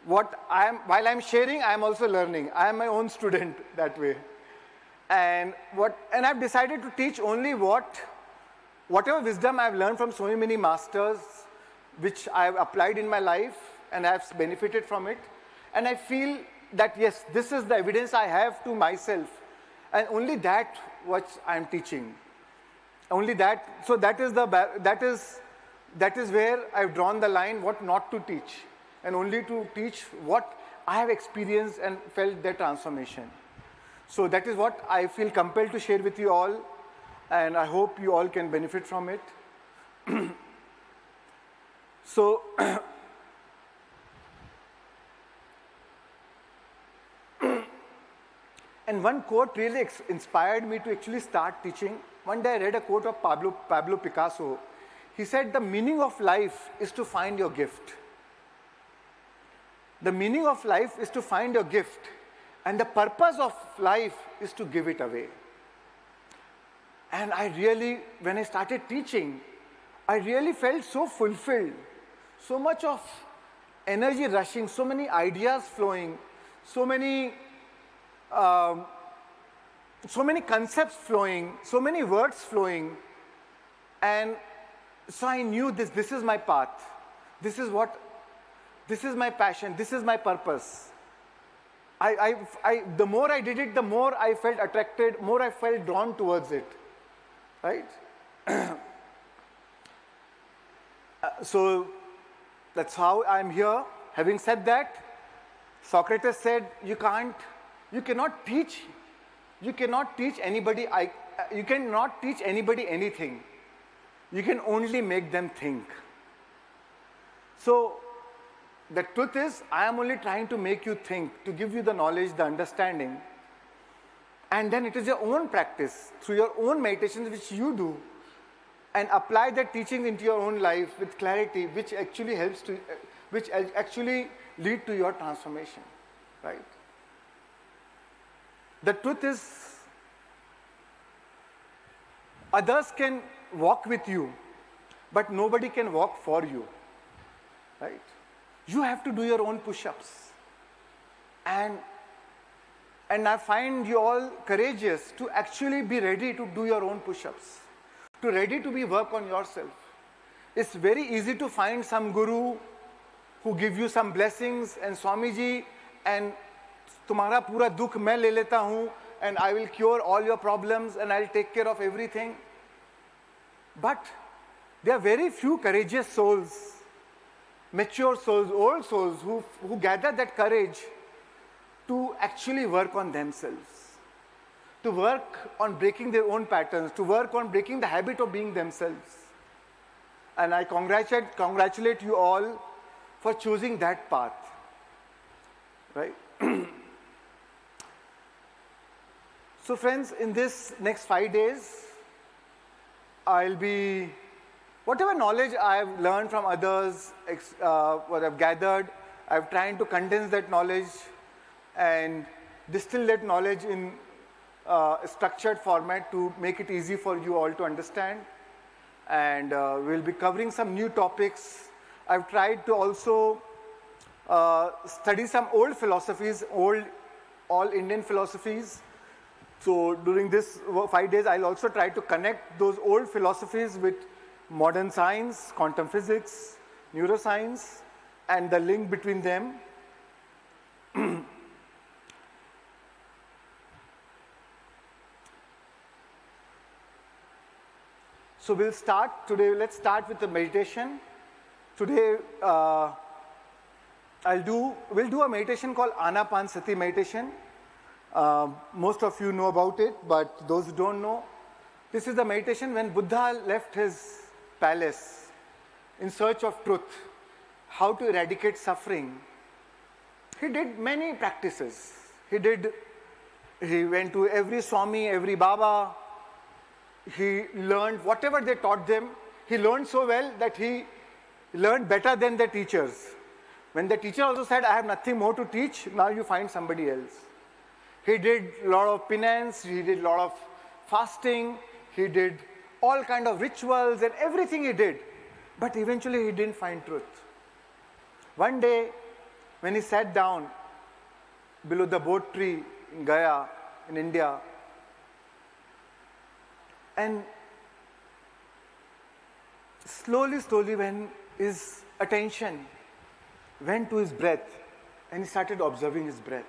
what I am. While I'm sharing, I'm also learning. I am my own student that way. And I've decided to teach only whatever wisdom I've learned from so many masters, which I've applied in my life, and I've benefited from it. And I feel that, yes, this is the evidence I have to myself. And only that what I'm teaching. Only that. So that is where I've drawn the line, what not to teach. And only to teach what I have experienced and felt their transformation. So that is what I feel compelled to share with you all. And I hope you all can benefit from it. So, and one quote really inspired me to actually start teaching. One day I read a quote of Pablo Picasso. He said, the meaning of life is to find your gift. The meaning of life is to find your gift. And the purpose of life is to give it away. And when I started teaching, I really felt so fulfilled. So much of energy rushing, so many ideas flowing, so many concepts flowing, so many words flowing. And so I knew this is my path. This is my passion, this is my purpose. The more I did it, the more I felt attracted, more I felt drawn towards it, right? So that's how I'm here. Having said that, Socrates said, you cannot teach anybody anything. You can only make them think. So the truth is, I am only trying to make you think, to give you the knowledge, the understanding. And then it is your own practice, through your own meditations which you do, and apply that teaching into your own life with clarity, which actually lead to your transformation, right? The truth is, others can walk with you, but nobody can walk for you, right? You have to do your own push-ups. And I find you all courageous to actually be ready to do your own push-ups, to ready to be work on yourself. It's very easy to find some guru who give you some blessings and Swamiji and tumhara pura dukh main le leta hu and I will cure all your problems and I'll take care of everything. But there are very few courageous souls, mature souls, old souls who gather that courage to actually work on themselves, to work on breaking their own patterns, to work on breaking the habit of being themselves. And I congratulate you all for choosing that path, right? So friends, in this next 5 days, I'll be, whatever knowledge I've learned from others, what I've gathered, I've tried to condense that knowledge and distill that knowledge in a structured format to make it easy for you all to understand. And we'll be covering some new topics. I've tried to also study some old philosophies, all Indian philosophies. So during this 5 days, I'll also try to connect those old philosophies with modern science, quantum physics, neuroscience, and the link between them. So we'll start today. Let's start with the meditation. Today, we'll do a meditation called Anapanasati meditation. Most of you know about it, but those who don't know, this is the meditation when Buddha left his palace in search of truth, how to eradicate suffering. He did many practices. He went to every Swami, every Baba. He learned whatever they taught them. He learned so well that he learned better than the teachers. When the teacher also said, I have nothing more to teach, now you find somebody else. He did a lot of penance, he did a lot of fasting, he did all kind of rituals and everything he did. But eventually he didn't find truth. One day, when he sat down below the boat tree in Gaya, in India, and slowly, when his attention went to his breath, and he started observing his breath.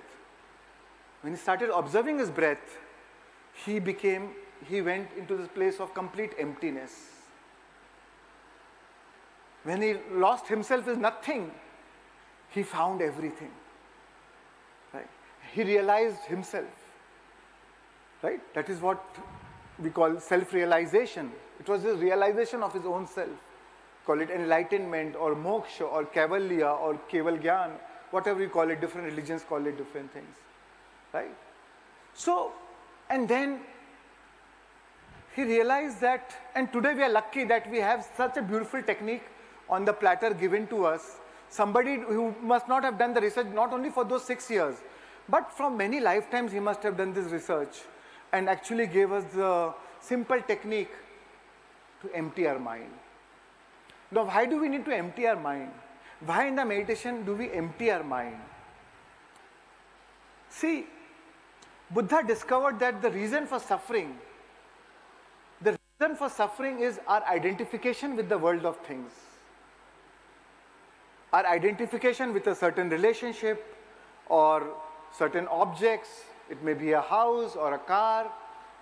When he started observing his breath, he went into this place of complete emptiness. When he lost himself as nothing, he found everything. Right? He realized himself. Right? That is what we call self-realization. It was his realization of his own self. Call it enlightenment or moksha or kavalya or keval gyan, whatever you call it, different religions call it different things. Right? So, and then he realized that, and today we are lucky that we have such a beautiful technique on the platter given to us. Somebody who must not have done the research not only for those 6 years, but from many lifetimes he must have done this research and actually gave us the simple technique to empty our mind. Now, why do we need to empty our mind? Why in the meditation do we empty our mind? See, Buddha discovered that the reason for suffering is our identification with the world of things. Our identification with a certain relationship or certain objects. It may be a house or a car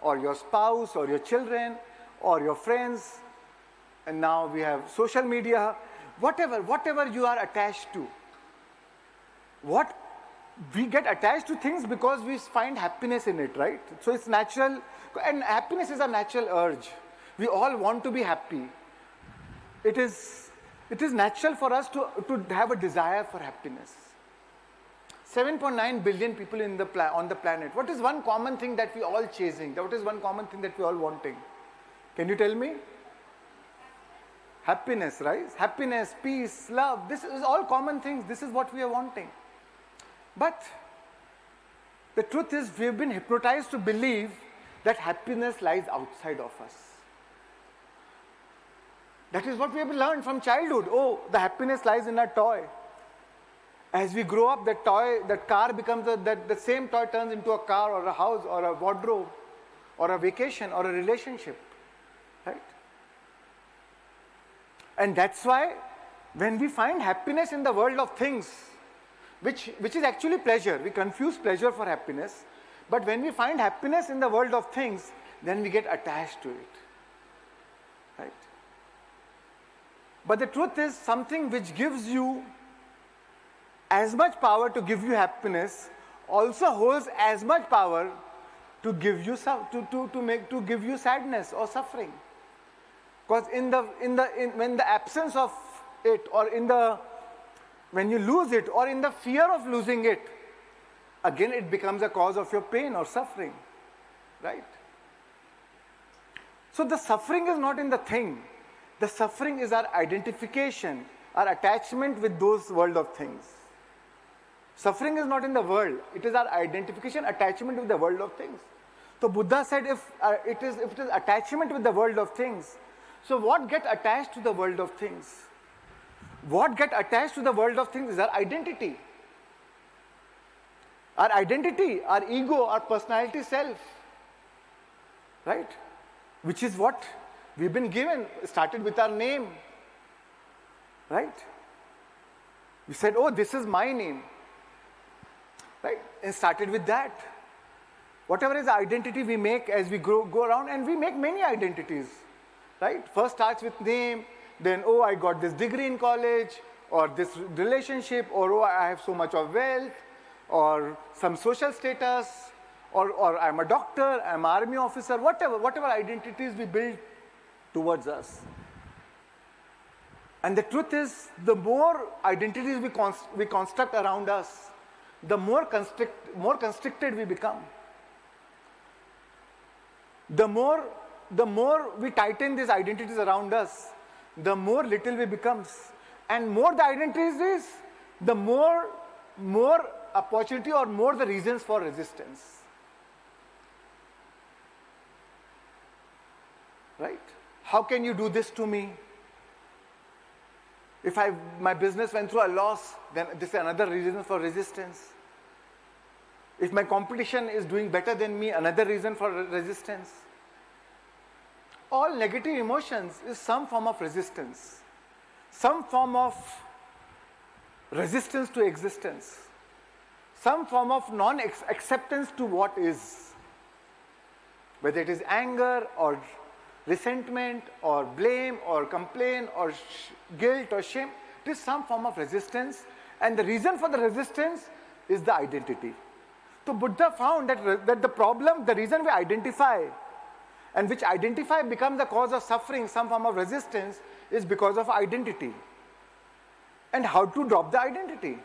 or your spouse or your children or your friends. And now we have social media. Whatever you are attached to. We get attached to things because we find happiness in it, right? So it's natural, and happiness is a natural urge. We all want to be happy. It is natural for us to have a desire for happiness. 7.9 billion people on the planet. What is one common thing that we all chasing? What is one common thing that we all wanting? Can you tell me? Happiness, right? Happiness, peace, love. This is all common things. This is what we are wanting. But the truth is, we've been hypnotized to believe that happiness lies outside of us. That is what we have learned from childhood. Oh, the happiness lies in a toy. As we grow up, that car becomes, the same toy turns into a car or a house or a wardrobe or a vacation or a relationship. Right? And that's why when we find happiness in the world of things, which is actually pleasure. We confuse pleasure for happiness. But when we find happiness in the world of things, then we get attached to it. Right? But the truth is, something which gives you as much power to give you happiness also holds as much power to give you to give you sadness or suffering. Because when the absence of it, or when you lose it, or in the fear of losing it, again it becomes a cause of your pain or suffering, right? So the suffering is not in the thing. The suffering is our identification, our attachment with those world of things. Suffering is not in the world. It is our identification, attachment with the world of things. So Buddha said if it is attachment with the world of things, so what get attached to the world of things? What get attached to the world of things is our identity. Our identity, our ego, our personality self, right? Which is what we've been given. It started with our name, right? We said, oh, this is my name, right? And started with that. Whatever is the identity we make as we go around, and we make many identities, right? First starts with name, then, oh, I got this degree in college, or this relationship, or oh, I have so much of wealth, or some social status, or I'm a doctor, I'm an army officer, whatever identities we build towards us. And the truth is, the more identities we construct around us, the more constricted we become. The more we tighten these identities around us, the more little we become. And more the identities is, the more opportunity or more the reasons for resistance. Right? How can you do this to me? If my business went through a loss, then this is another reason for resistance. If my competition is doing better than me, another reason for resistance. All negative emotions is some form of resistance. Some form of resistance to existence. Some form of non-acceptance to what is. Whether it is anger or resentment or blame or complaint or guilt or shame, it is some form of resistance, and the reason for the resistance is the identity. So Buddha found that the problem, the reason we identify, and which identify becomes the cause of suffering, some form of resistance, is because of identity. And how to drop the identity?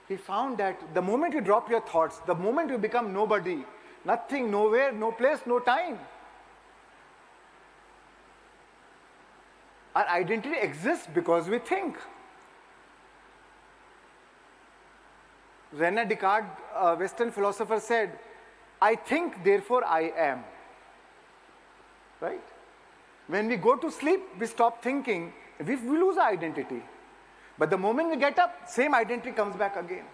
He found that the moment you drop your thoughts, the moment you become nobody, nothing, nowhere, no place, no time, our identity exists because we think. Rene Descartes, a Western philosopher, said, I think, therefore I am. Right? When we go to sleep, we stop thinking, we lose our identity. But the moment we get up, same identity comes back again.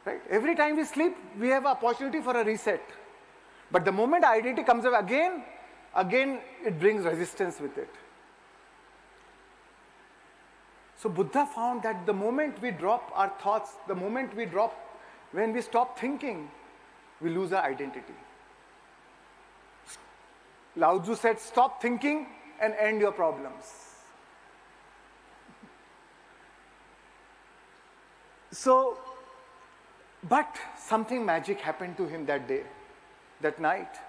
Right? Every time we sleep, we have an opportunity for a reset. But the moment our identity comes up again it brings resistance with it. So Buddha found that the moment we drop our thoughts, when we stop thinking, we lose our identity. Lao Tzu said, stop thinking and end your problems. So, but something magic happened to him that day, that night.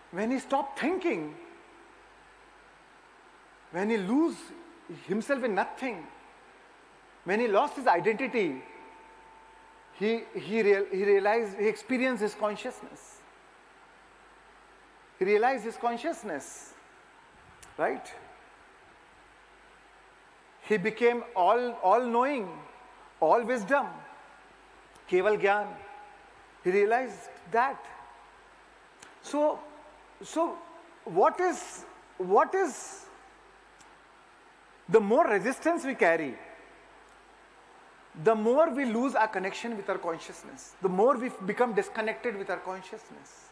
When he stopped thinking, when he lose himself in nothing, when he lost his identity, he realized, he experienced his consciousness. He realized his consciousness, right? He became all-knowing, all wisdom, Keval Gyan. He realized that. So what is the more resistance we carry, the more we lose our connection with our consciousness, the more we become disconnected with our consciousness.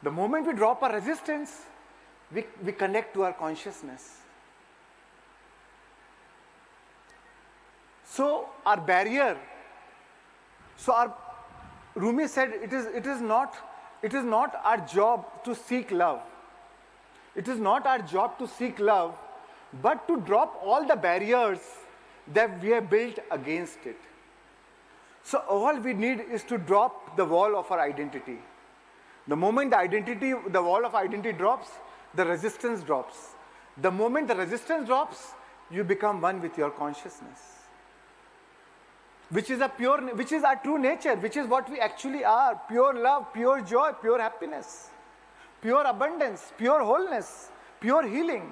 The moment we drop our resistance, we connect to our consciousness. So our barrier, Rumi said it is not our job to seek love. It is not our job to seek love, but to drop all the barriers that we have built against it. So all we need is to drop the wall of our identity. The moment the wall of identity drops, the resistance drops. The moment the resistance drops, you become one with your consciousness. Which is our true nature, which is what we actually are. Pure love, pure joy, pure happiness, pure abundance, pure wholeness, pure healing.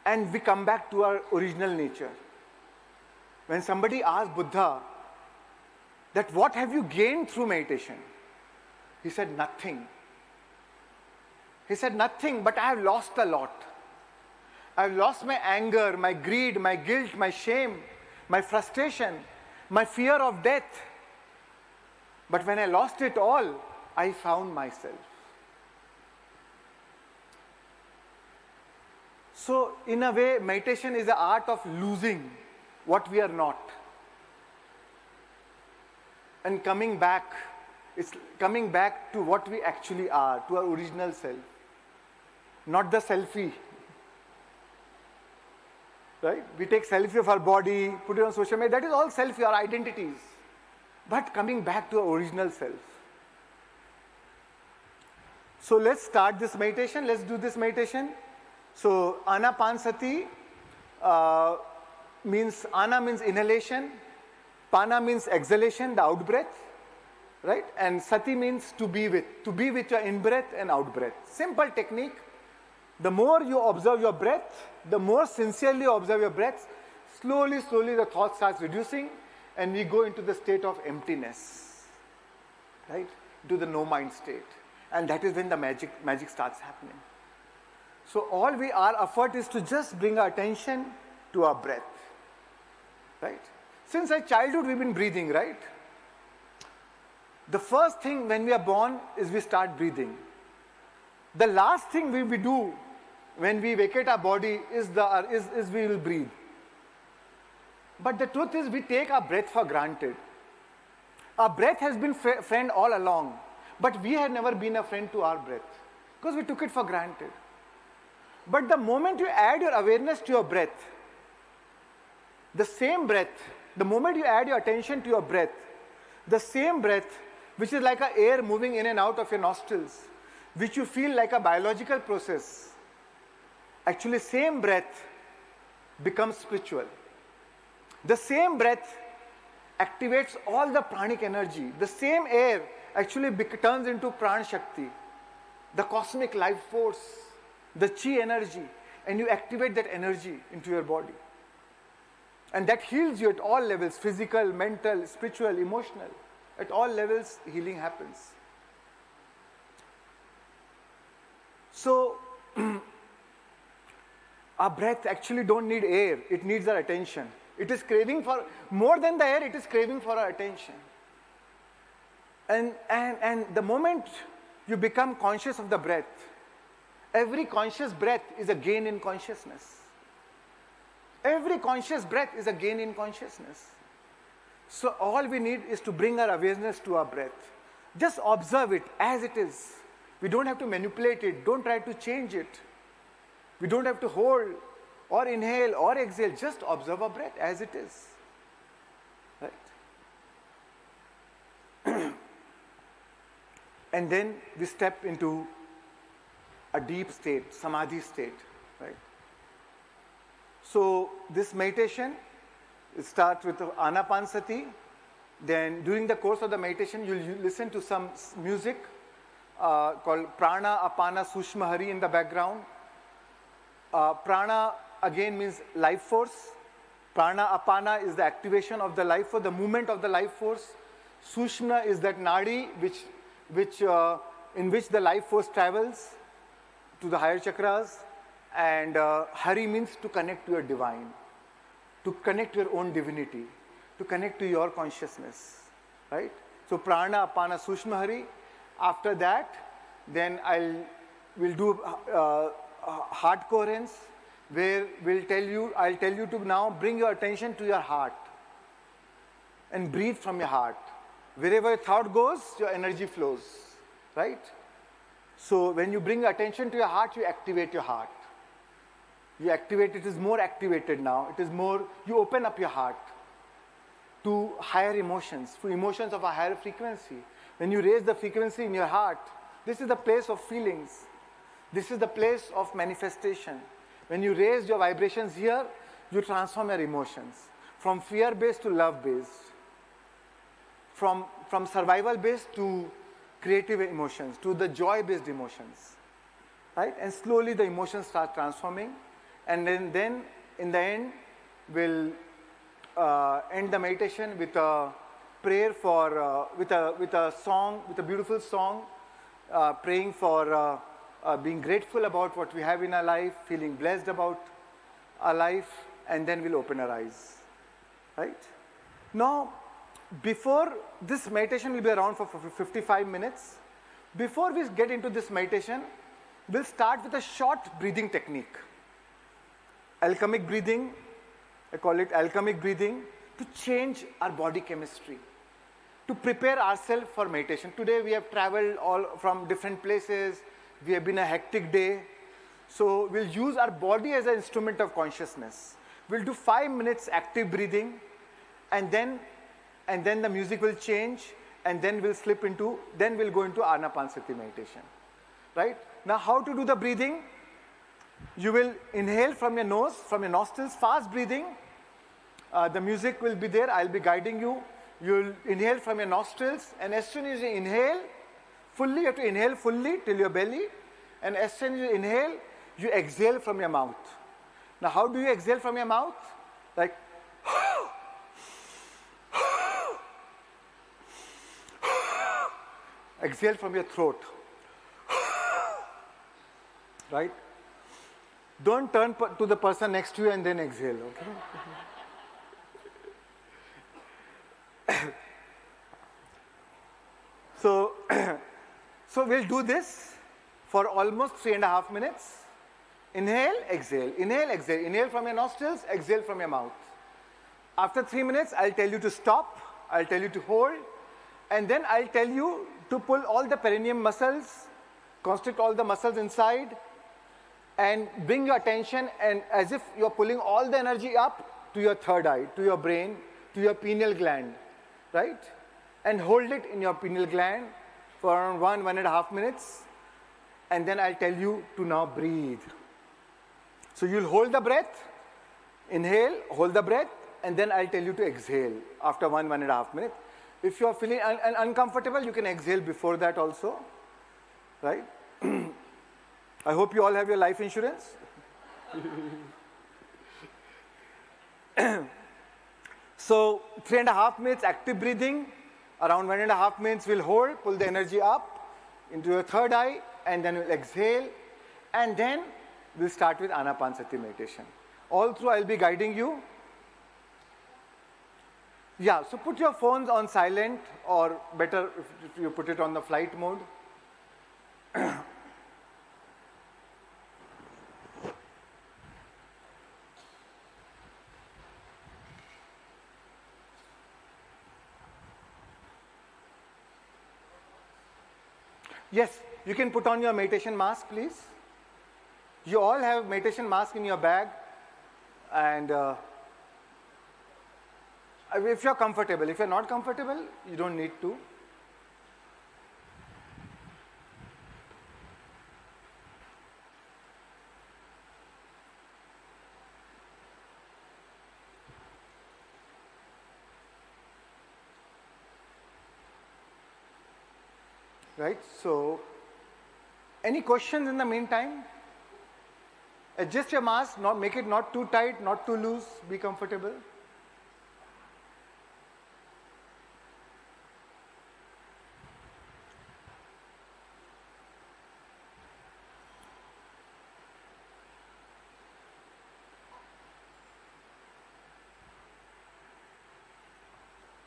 And we come back to our original nature. When somebody asked Buddha that what have you gained through meditation? He said nothing. He said nothing, but I have lost a lot. I have lost my anger, my greed, my guilt, my shame, my frustration, my fear of death. But when I lost it all, I found myself. So in a way, meditation is the art of losing what we are not. And coming back, it's coming back to what we actually are, to our original self. Not the selfie. Right? We take selfie of our body, put it on social media. That is all selfie, our identities. But coming back to our original self. So let's start this meditation. Let's do this meditation. So Anapansati means, Ana means inhalation, Pana means exhalation, the out breath, right? And Sati means to be with your in-breath and out-breath. Simple technique. The more you observe your breath, the more sincerely you observe your breath, slowly the thought starts reducing and we go into the state of emptiness, right? To the no mind state. And that is when the magic starts happening. So our effort is to just bring our attention to our breath, right? Since our childhood we've been breathing, right? The first thing when we are born is we start breathing. The last thing we do when we vacate our body is we will breathe. But the truth is we take our breath for granted. Our breath has been friend all along, but we have never been a friend to our breath because we took it for granted. But the moment you add your awareness to your breath, the same breath, the moment you add your attention to your breath, the same breath, which is like an air moving in and out of your nostrils, which you feel like a biological process, actually same breath becomes spiritual. The same breath activates all the pranic energy. The same air actually turns into Pran Shakti, the cosmic life force, the chi energy, and you activate that energy into your body. And that heals you at all levels, physical, mental, spiritual, emotional. At all levels, healing happens. So, our breath actually don't need air, it needs our attention. It is craving for, more than the air, it is craving for our attention. And the moment you become conscious of the breath, every conscious breath is a gain in consciousness. Every conscious breath is a gain in consciousness. So all we need is to bring our awareness to our breath. Just observe it as it is. We don't have to manipulate it. Don't try to change it. We don't have to hold or inhale or exhale. Just observe our breath as it is. Right? And then we step into a deep state, samadhi state, right? So this meditation, it starts with Anapansati. Then during the course of the meditation, you'll listen to some music called Prana, Apana, Sushma Hari in the background. Prana again means life force. Prana, Apana is the activation of the life force, the movement of the life force. Sushma is that nadi in which the life force travels to the higher chakras. And Hari means to connect to your divine, to connect to your own divinity, to connect to your consciousness, right? So Prana, Apana, Sushma Hari. After that, then we'll do heart coherence, where I'll tell you to now bring your attention to your heart and breathe from your heart. Wherever your thought goes, your energy flows, right? So when you bring attention to your heart, you activate your heart. You activate, it is more activated now. It is more, you open up your heart to higher emotions, to emotions of a higher frequency. When you raise the frequency in your heart, this is the place of feelings. This is the place of manifestation. When you raise your vibrations here, you transform your emotions from fear-based to love-based, from survival-based to creative emotions, to the joy-based emotions, right? And slowly the emotions start transforming, and then in the end, we'll end the meditation with a prayer for, with a song, with a beautiful song, praying for being grateful about what we have in our life, feeling blessed about our life, and then we'll open our eyes, right? Now, before this meditation will be around for 55 minutes. Before we get into this meditation, we'll start with a short breathing technique. Alchemic breathing, I call it alchemic breathing, to change our body chemistry, to prepare ourselves for meditation. Today we have traveled all from different places. We have been a hectic day. So we'll use our body as an instrument of consciousness. We'll do 5 minutes active breathing, and then the music will change, and then we'll slip into, then we'll go into Anapanasati meditation, right? Now, how to do the breathing? You will inhale from your nose, from your nostrils, fast breathing. The music will be there. I'll be guiding you. You'll inhale from your nostrils, and as soon as you inhale fully, you have to inhale fully till your belly, and as soon as you inhale, you exhale from your mouth. Now, how do you exhale from your mouth? Like, exhale from your throat, right? Don't turn to the person next to you and then exhale, okay? So we'll do this for almost 3.5 minutes. Inhale, exhale, inhale, exhale. Inhale from your nostrils, exhale from your mouth. After 3 minutes, I'll tell you to stop, I'll tell you to hold, and then I'll tell you to pull all the perineum muscles, constrict all the muscles inside, and bring your attention, and as if you're pulling all the energy up to your third eye, to your brain, to your pineal gland, right? And hold it in your pineal gland for around 1.5 minutes, and then I'll tell you to now breathe. So you'll hold the breath, inhale, hold the breath, and then I'll tell you to exhale after 1.5 minutes. If you're feeling uncomfortable, you can exhale before that also, right? I hope you all have your life insurance. So 3.5 minutes active breathing, around 1.5 minutes we'll hold, pull the energy up into your third eye, and then we'll exhale, and then we'll start with Anapanasati meditation. All through I'll be guiding you. Yeah, so put your phones on silent, or better if you put it on the flight mode. Yes, you can put on your meditation mask, please. You all have meditation mask in your bag, and if you're comfortable. If you're not comfortable, you don't need to. Right, so any questions in the meantime? Adjust your mask, make it not too tight, not too loose, be comfortable.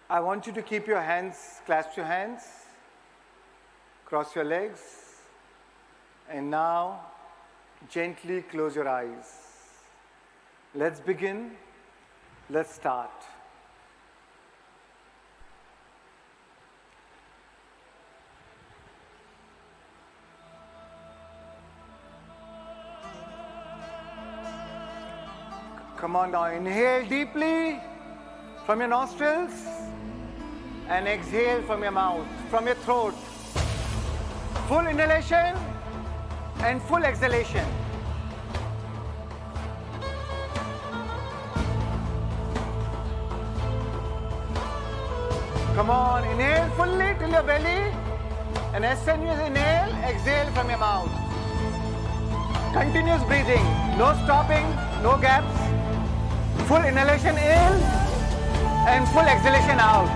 I want you to keep your hands, clasp your hands, cross your legs, and now gently close your eyes. Let's begin. Let's start. Come on now, inhale deeply from your nostrils and exhale from your mouth, from your throat. Full inhalation and full exhalation. Come on, inhale fully till your belly, and as soon as you inhale, exhale from your mouth. Continuous breathing, no stopping, no gaps. Full inhalation in and full exhalation out.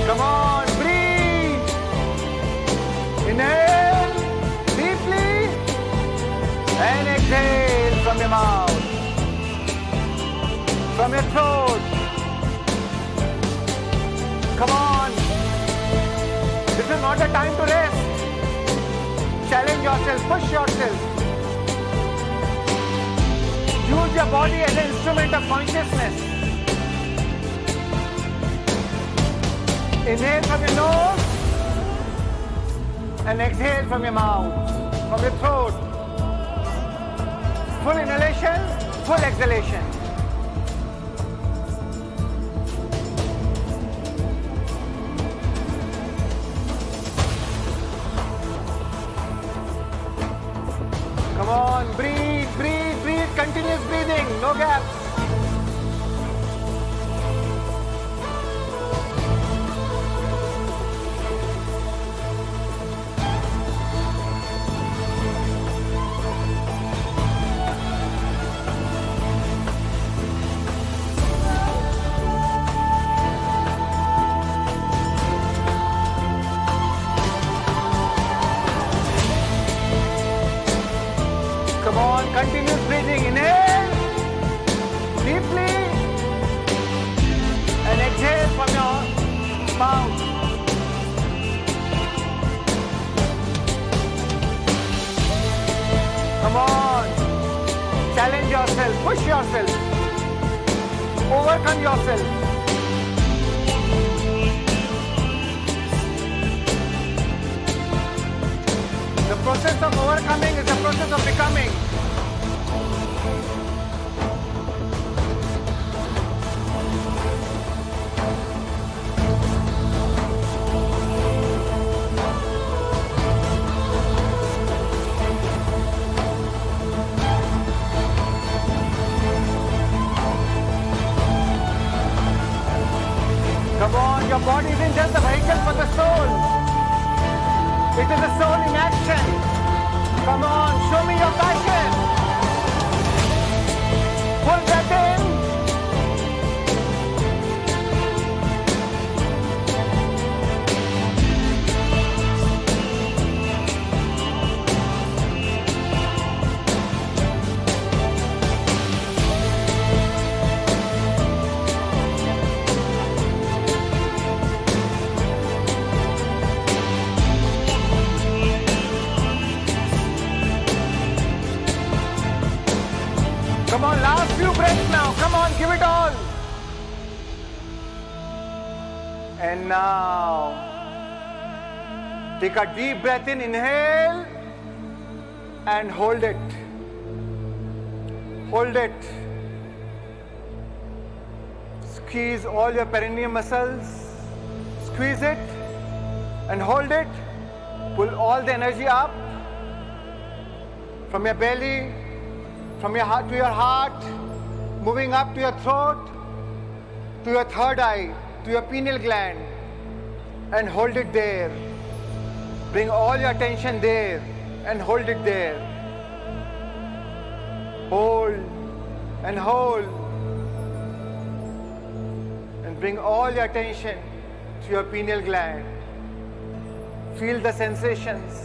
Come on, breathe. Inhale deeply and exhale from your mouth, from your throat. Come on. This is not a time to rest. Challenge yourself, push yourself. Use your body as an instrument of consciousness. Inhale from your nose and exhale from your mouth, from your throat. Full inhalation, full exhalation. Come on, breathe, breathe, breathe, continuous breathing, no gaps. Come on, continuous breathing. Inhale deeply and exhale from your mouth. Come on, challenge yourself, push yourself, overcome yourself. The process of overcoming is the process of becoming. Come on, your body isn't just a vehicle for the soul. It is the soul in action. Come on, show me your passion. Pull that in. Come on, last few breaths now. Come on, give it all. And now, take a deep breath in, inhale, and hold it. Hold it. Squeeze all your perineum muscles. Squeeze it and hold it. Pull all the energy up from your belly, from your heart to your heart, moving up to your throat, to your third eye, to your pineal gland, and hold it there. Bring all your attention there and hold it there. Hold and hold. And bring all your attention to your pineal gland. Feel the sensations.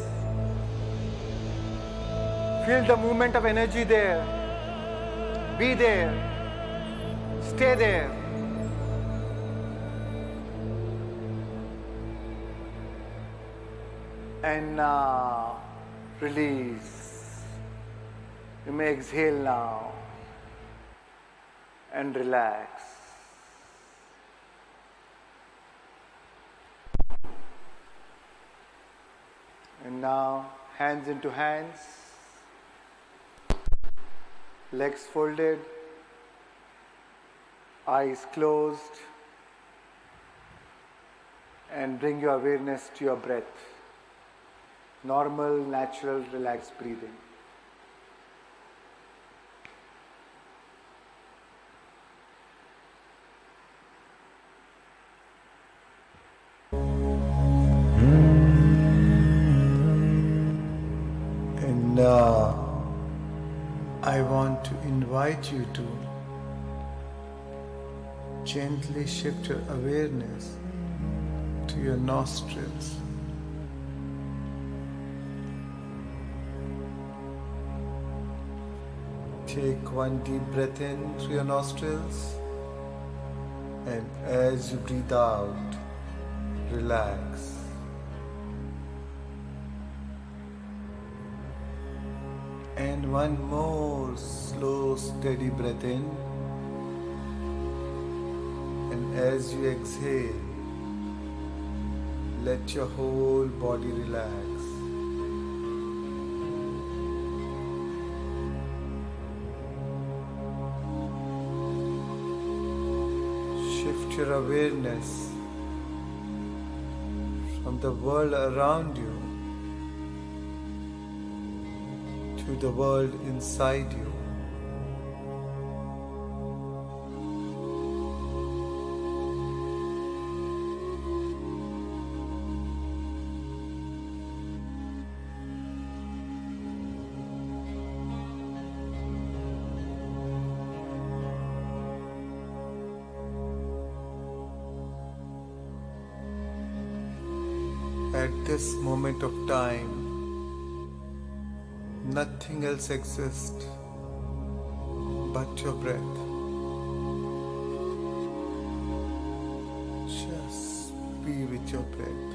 Feel the movement of energy there. Be there. Stay there. And now, release. You may exhale now and relax. And now, Hands into hands, legs folded, eyes closed, and bring your awareness to your breath. Normal, natural, relaxed breathing. And now I want to invite you to gently shift your awareness to your nostrils. Take one deep breath in through your nostrils, and as you breathe out, relax. And one more slow, steady breath in, and as you exhale, let your whole body relax. Shift your awareness from the world around you to the world inside you. At this moment of time, nothing else exists but your breath. Just be with your breath.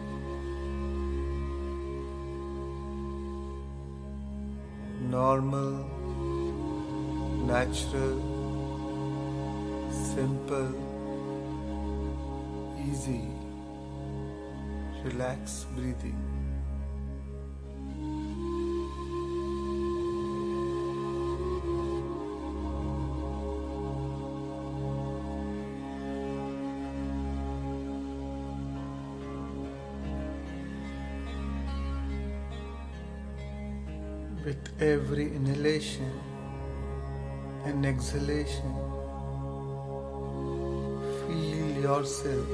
Normal, natural, simple, easy, relaxed breathing. With every inhalation and exhalation, feel yourself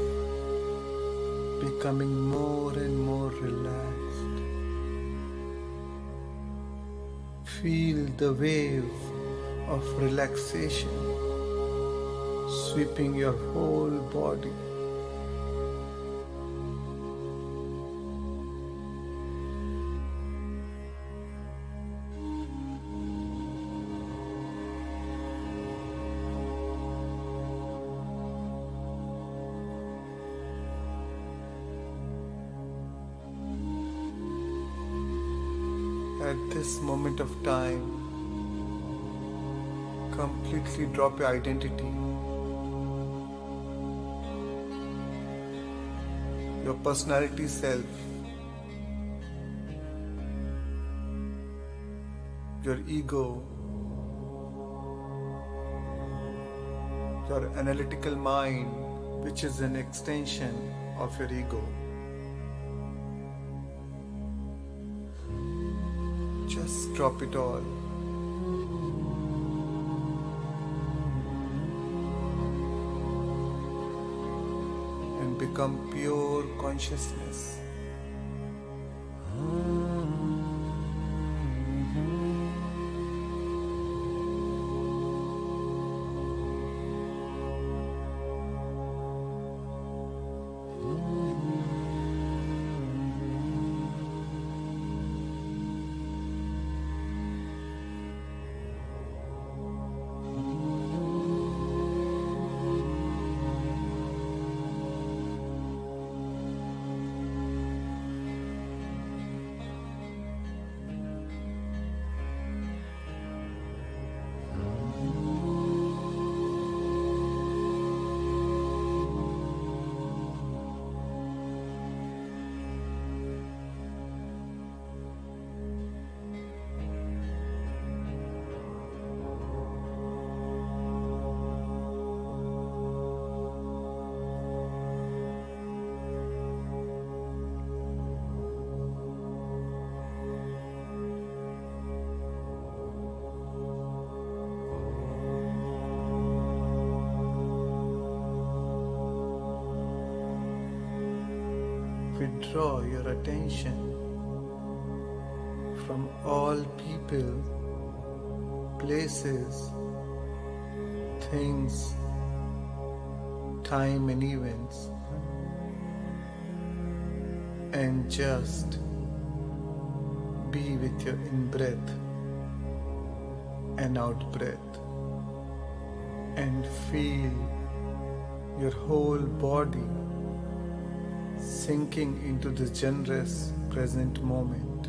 becoming more and more relaxed. Feel the wave of relaxation sweeping your whole body. At this moment of time, completely drop your identity. Your personality self, your ego, your analytical mind, which is an extension of your ego. Just drop it all. And become pure consciousness. withdraw your attention from all people, places, things, time and events, and just be with your in-breath and out-breath, and feel your whole body sinking into the generous present moment.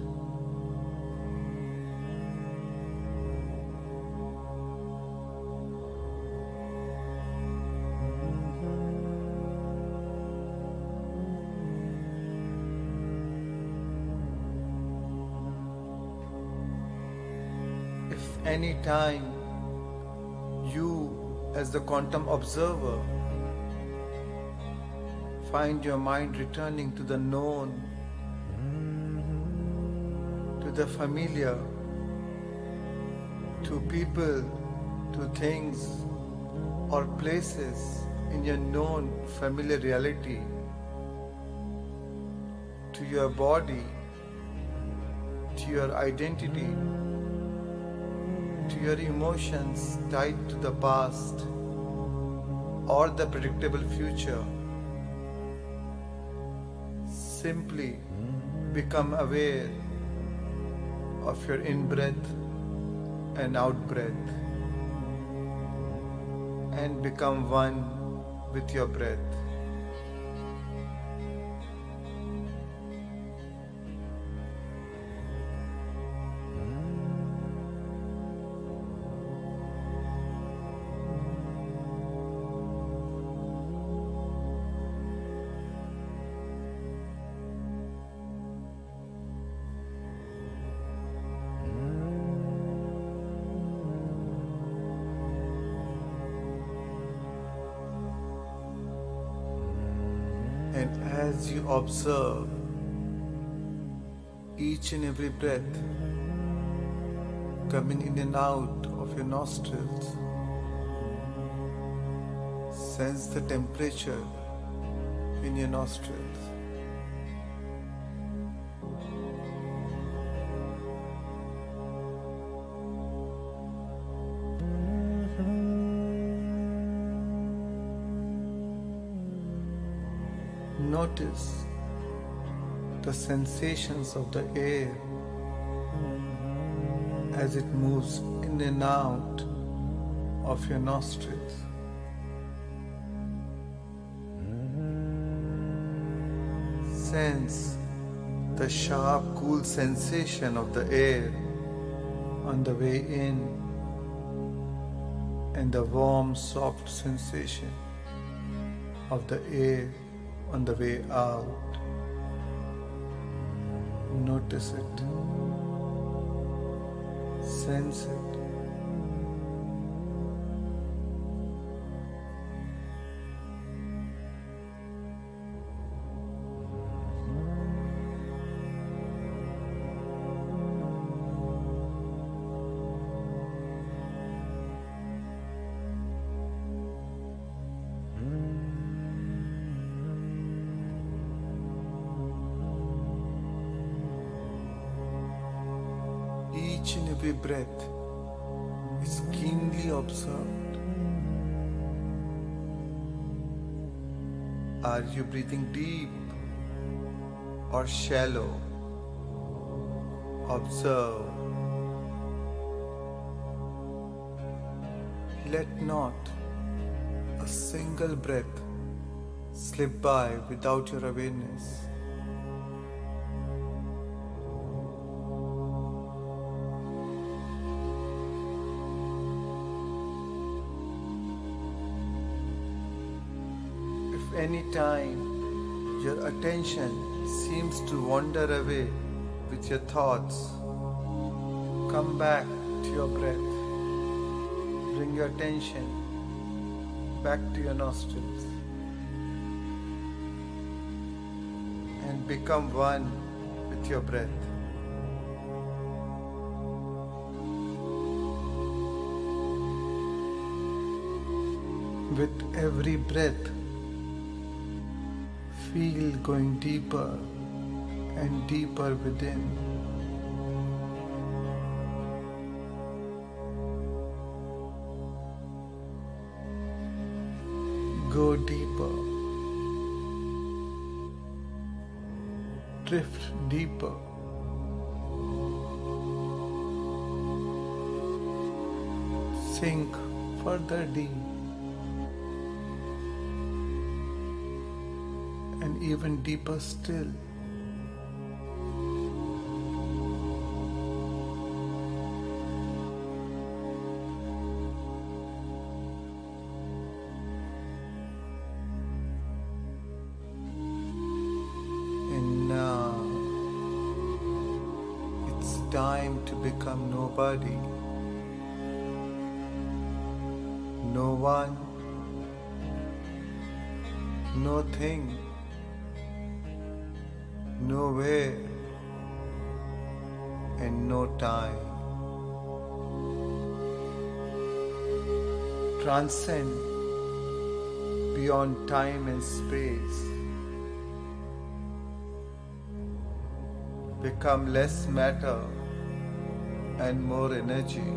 If any time you, as the quantum observer, find your mind returning to the known, to the familiar, to people, to things or places in your known familiar reality, to your body, to your identity, to your emotions tied to the past or the predictable future, simply become aware of your in-breath and out-breath, and become one with your breath. And as you observe each and every breath coming in and out of your nostrils, sense the temperature in your nostrils. Notice the sensations of the air as it moves in and out of your nostrils. Sense the sharp, cool sensation of the air on the way in and the warm, soft sensation of the air on the way out. Notice it. Sense it. Each and every breath is keenly observed. Are you breathing deep or shallow? Observe. Let not a single breath slip by without your awareness. Any time your attention seems to wander away with your thoughts, come back to your breath. Bring your attention back to your nostrils and become one with your breath. With every breath, feel going deeper and deeper within. Go deeper. Drift deeper. Sink further deep. And even deeper still. And now it's time to become nobody, no one, no thing, nowhere, and no time. Transcend beyond time and space. Become less matter and more energy.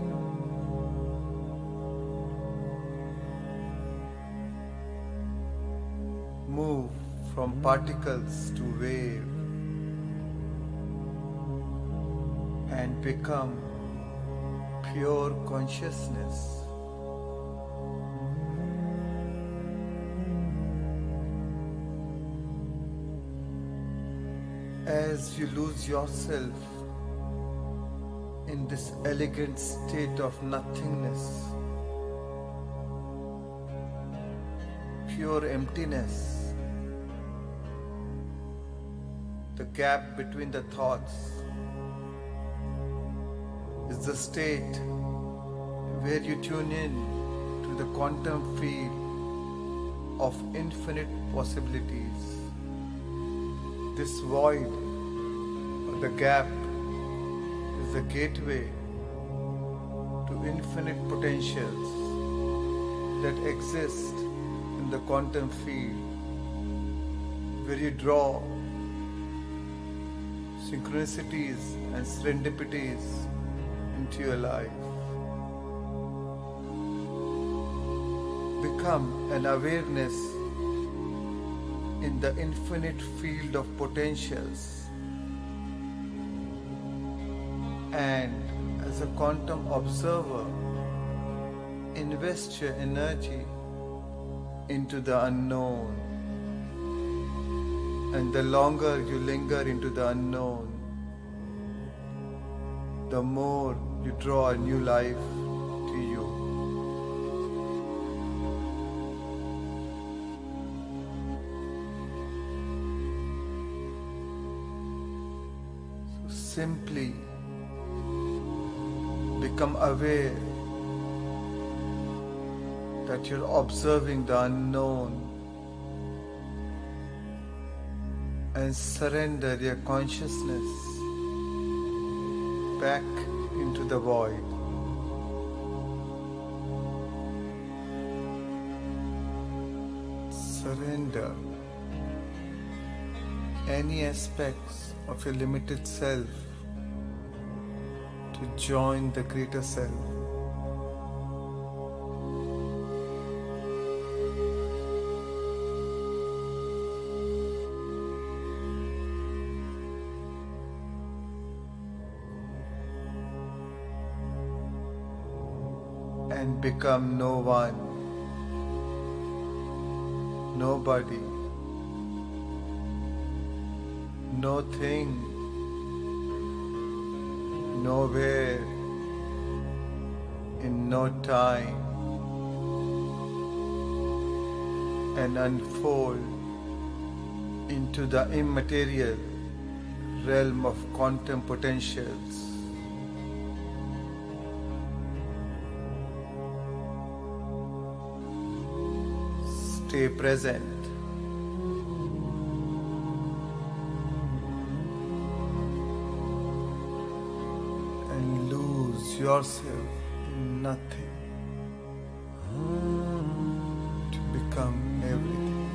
Move from particles to wave and become pure consciousness. As you lose yourself in this elegant state of nothingness, pure emptiness, the gap between the thoughts is the state where you tune in to the quantum field of infinite possibilities. This void or the gap is the gateway to infinite potentials that exist in the quantum field, where you draw synchronicities and serendipities into your life. Become an awareness in the infinite field of potentials, and as a quantum observer, invest your energy into the unknown. And the longer you linger into the unknown, the more you draw a new life to you. So simply become aware that you're observing the unknown, and surrender your consciousness back into the void. Surrender any aspects of your limited self to join the greater self. And become no one, nobody, no thing, nowhere, in no time, and unfold into the immaterial realm of quantum potentials. Stay present. And lose yourself in nothing to become everything.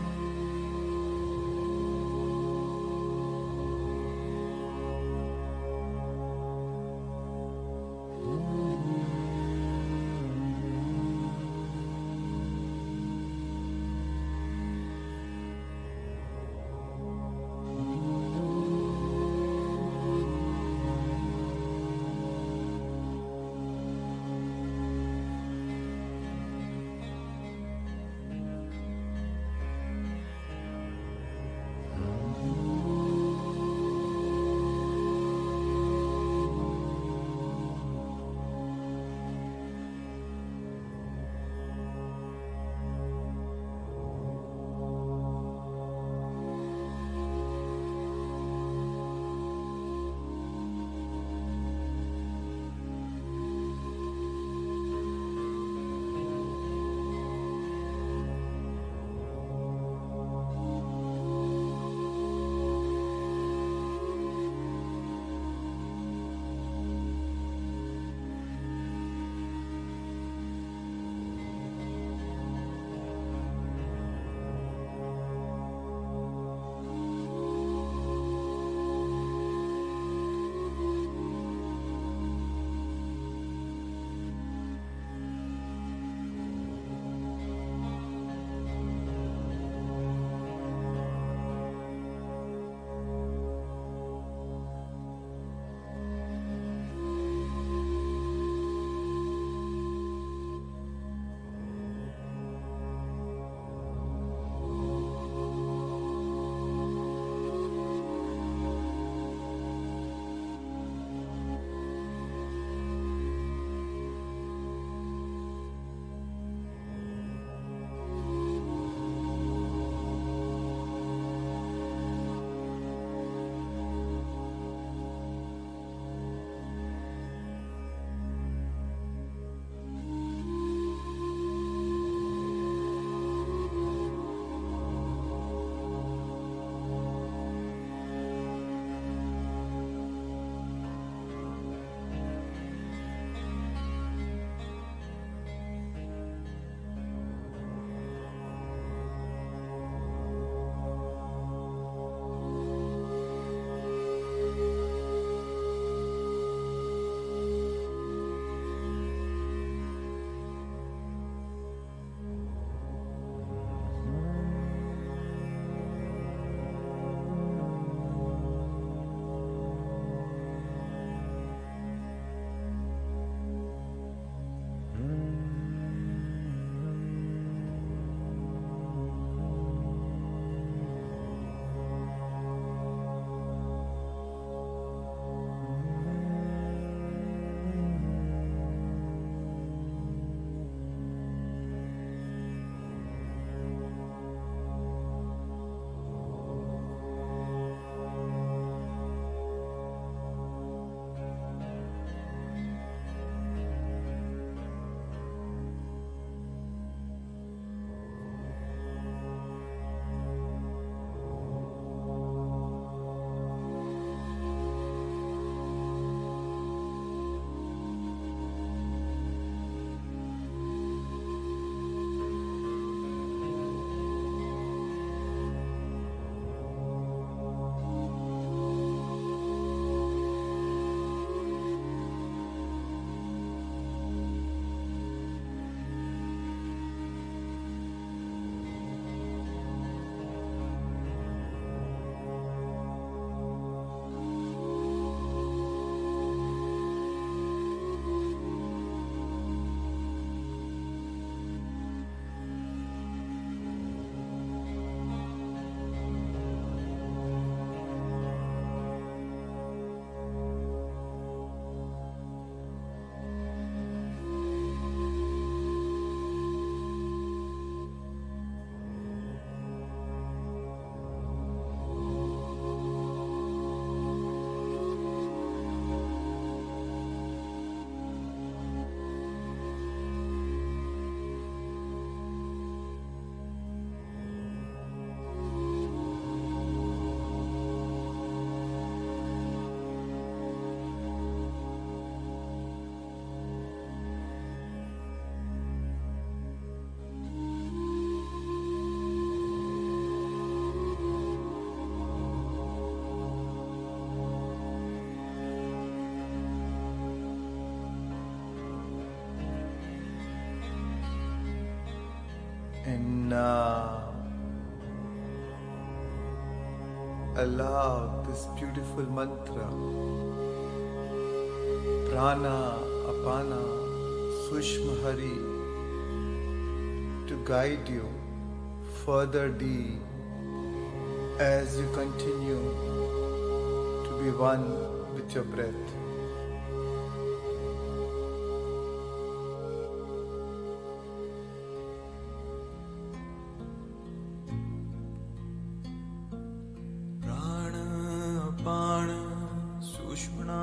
And now allow this beautiful mantra, prana, apana, sushma hari, to guide you further deep as you continue to be one with your breath. Prana, apana, sushmana,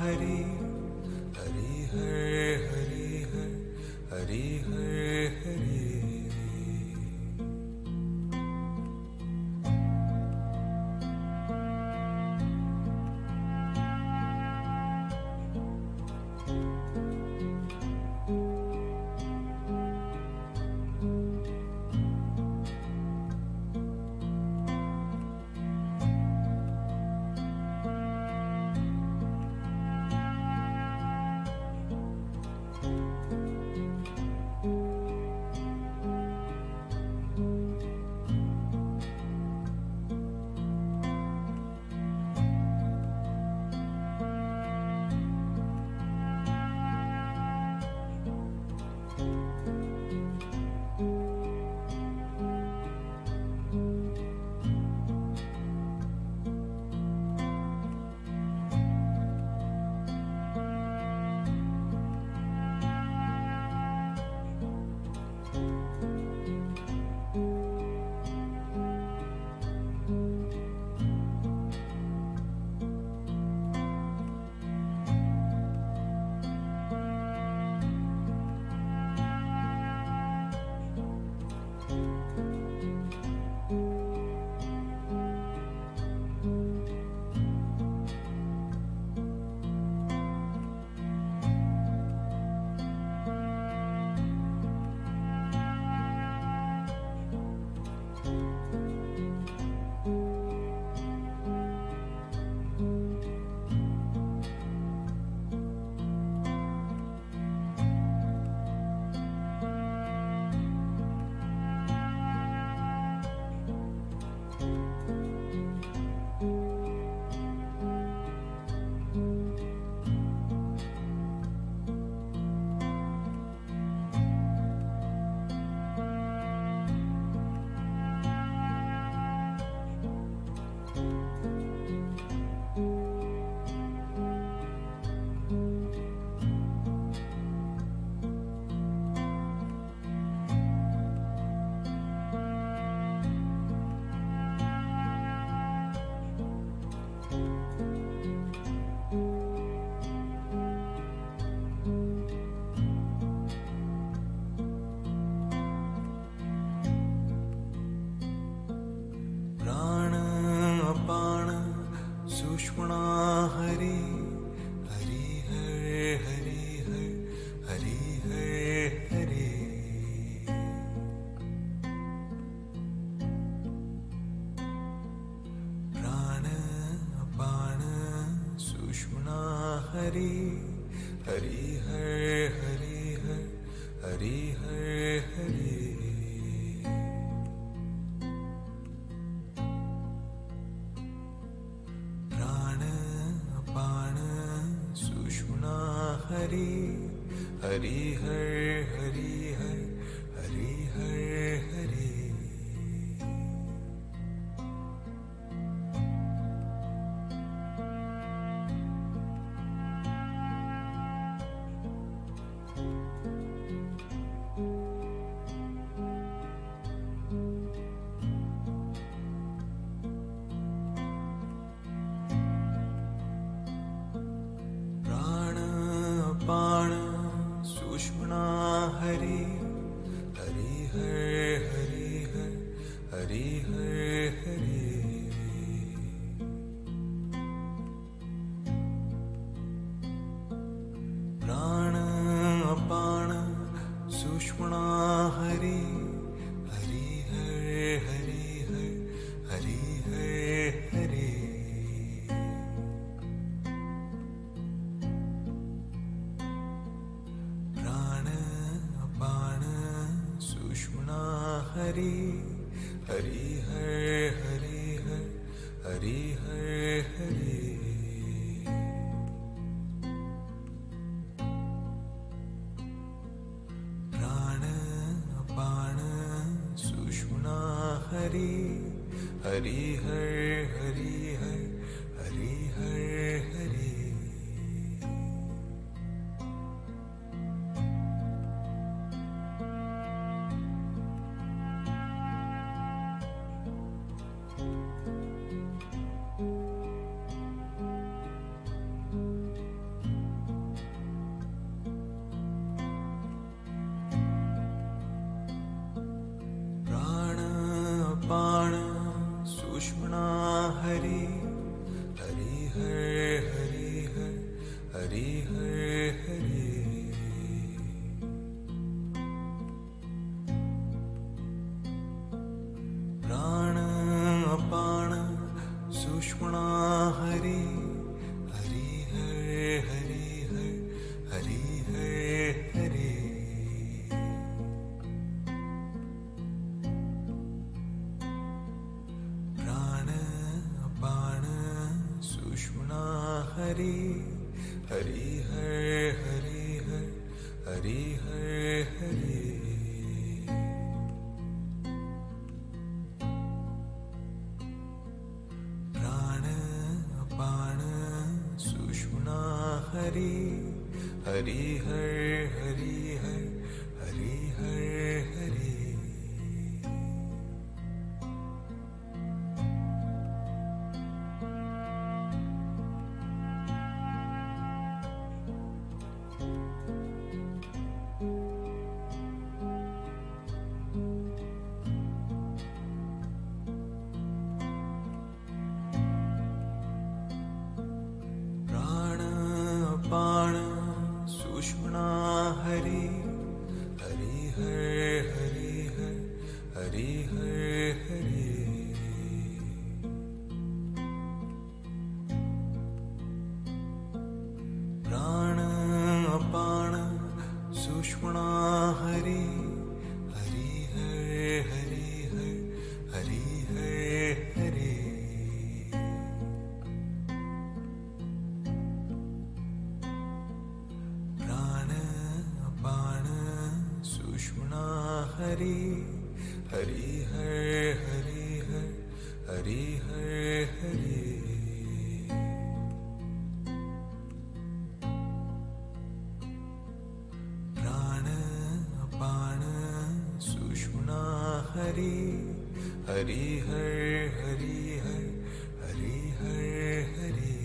hari. Hari, Hari Har, Hari Har, Hari Har, Hari. Prana, Apana, Sushmana, Hari, Hari Har, Hari Har, Hari Har, Hari. Prana, Sushmana, Hari, Hari Har, Hari Har, Hari Har, Hari. Prana, Apana, Sushmana, Hari, Hari Har, Hari Har, Hari Har, Hari. Hari, Hari Har, Hari Har, Hari Har, Hari. Prana, Apana, Sushmana, Hari, Hari Har, Hari Har, Hari Har, Hari. Prana, Sushmana, Hari, Hari Har, Hari Har, Hari Har, Hari. Prana, Apana, Sushmana, Hari, Hari Har, Hari Har, Hari Har, Hari. Sushmana, Hari, Hari Har, Hari Har, Hari Har, Hari. Prana, Apana, Sushmana, Hari, Hari Har, Hari Har, Hari Har, Hari. Prana, Sushmana, Hari, Hari Har, Hari Har, Hari Har, Hari. Prana, Apana, Sushmana, Hari, Hari Har, Hari Har, Hari Har, Hari. Sushmana, Hari, Hari Har, Hari Har, Hari Har, Hari. Prana, Apana, Sushmana, Hari, Hari Har, Hari Har, Hari Har, Hari.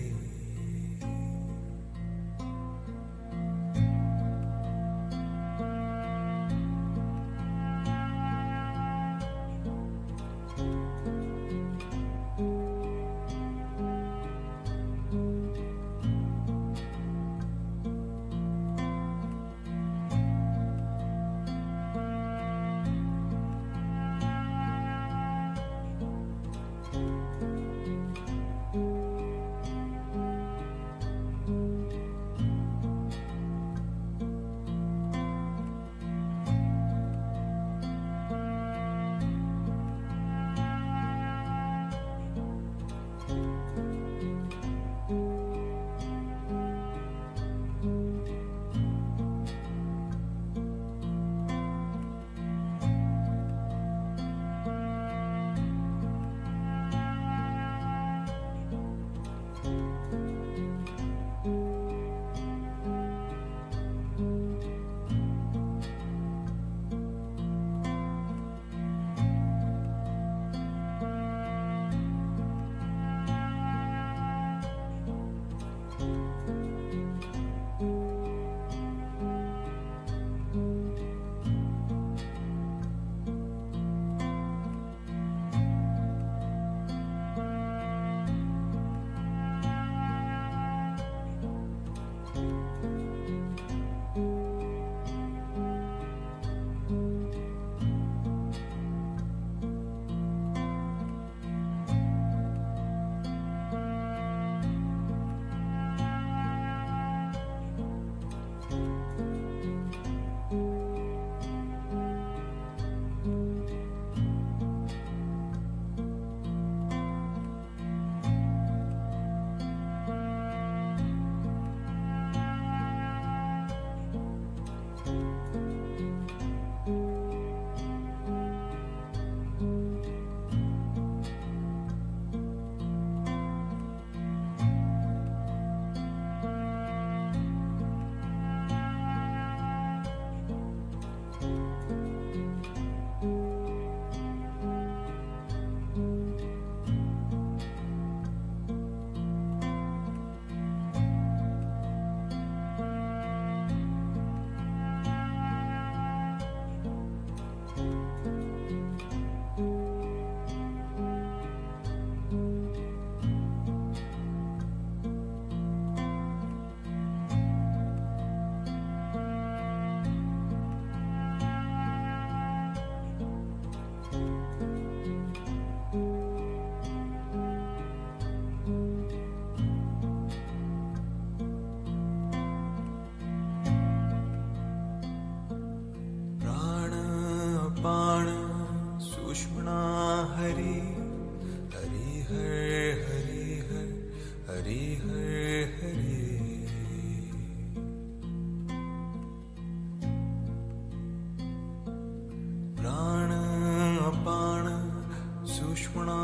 सुषुम्ना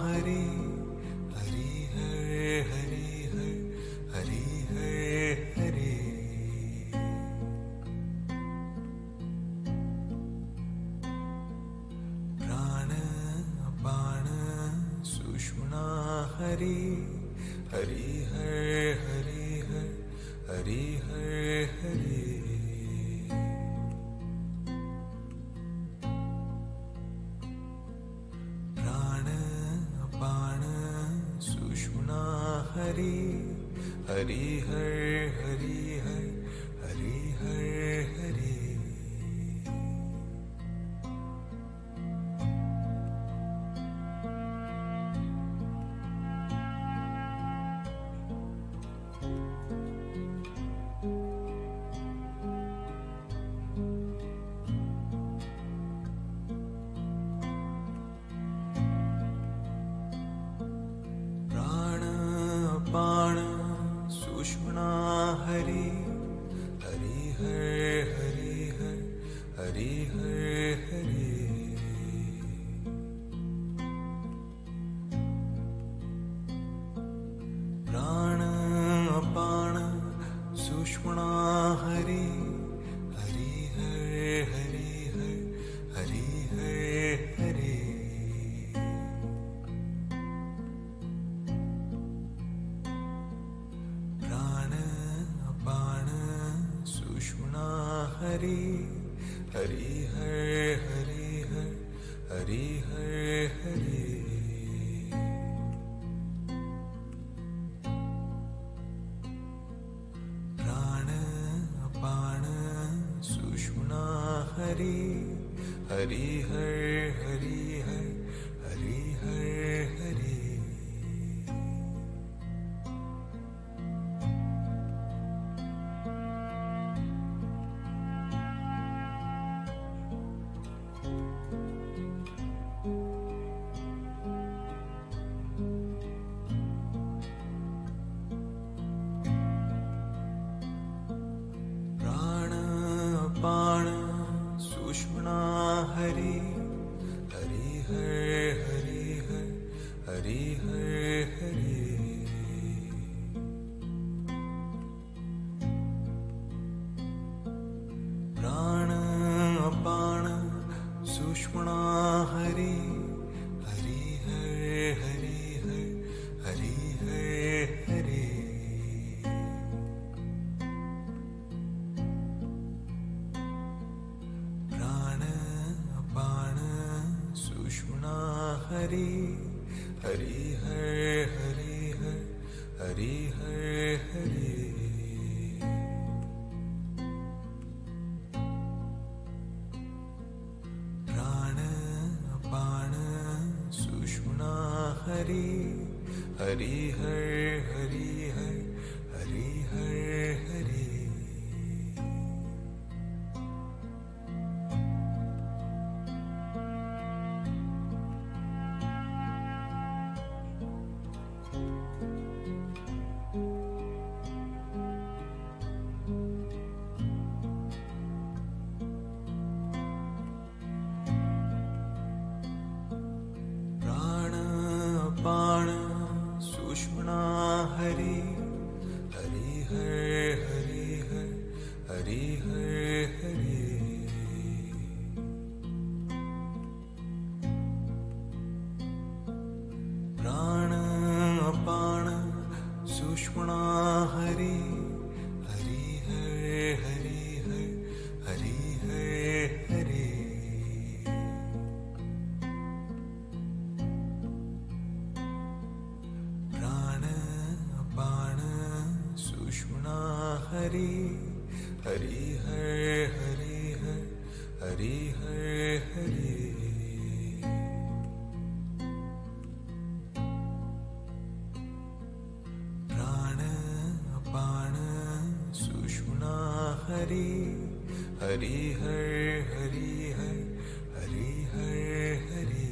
हरि हरि हर हरि हर हरि हर हरि प्राण अपान सुषुम्ना हरि हरि हर हरि हर हरि हर हरि हरि हरि हर हरि हर हरि हर हरि प्राण सुषुम्ना हरि हरि हर हरि हर हरि हर हरि प्राण अपान सुषुम्ना हरि हरि हर हरि हर हरि हर हरि सुषुम्ना हरि हरि हर हरि हर हरि हर हरि प्राण अपान सुषुम्ना हरि हरि हर हरि हर हरि हर हरि प्राण सुषुम्ना हरि हरि हर हरि हर हरि हर हरि प्राण अपान सुषुम्ना हरि हरि हर हरि हर हरि हर हरि सुषुम्ना हरि हरि हर हरि हर हरि हर हरि प्राण अपान सुषुम्ना हरि हरि हर हरि हर हरि हर हरि प्राण सुषुम्ना हरि हरि हर हरि हर हरि हर हरि प्राण अपान सुषुम्ना हरि हरि हर हरि हर हरि हर हरि सुषुम्ना हरि हरि हर हरि हर हरि हर हरि प्राण अपान सुषुम्ना हरि हरि हर हरि हर हरि हर Hari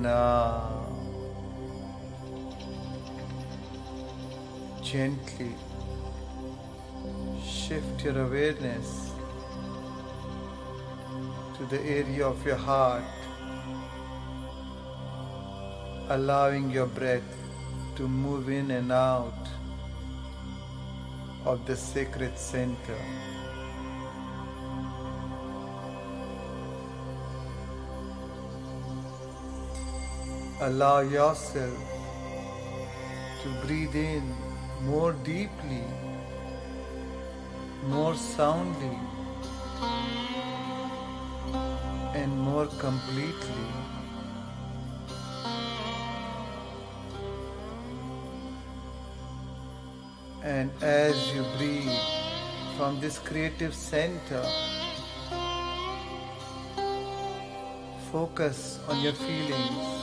now. Gently shift your awareness to the area of your heart, allowing your breath to move in and out of the sacred center. Allow yourself to breathe in more deeply, more soundly, and more completely. And as you breathe from this creative center, focus on your feelings.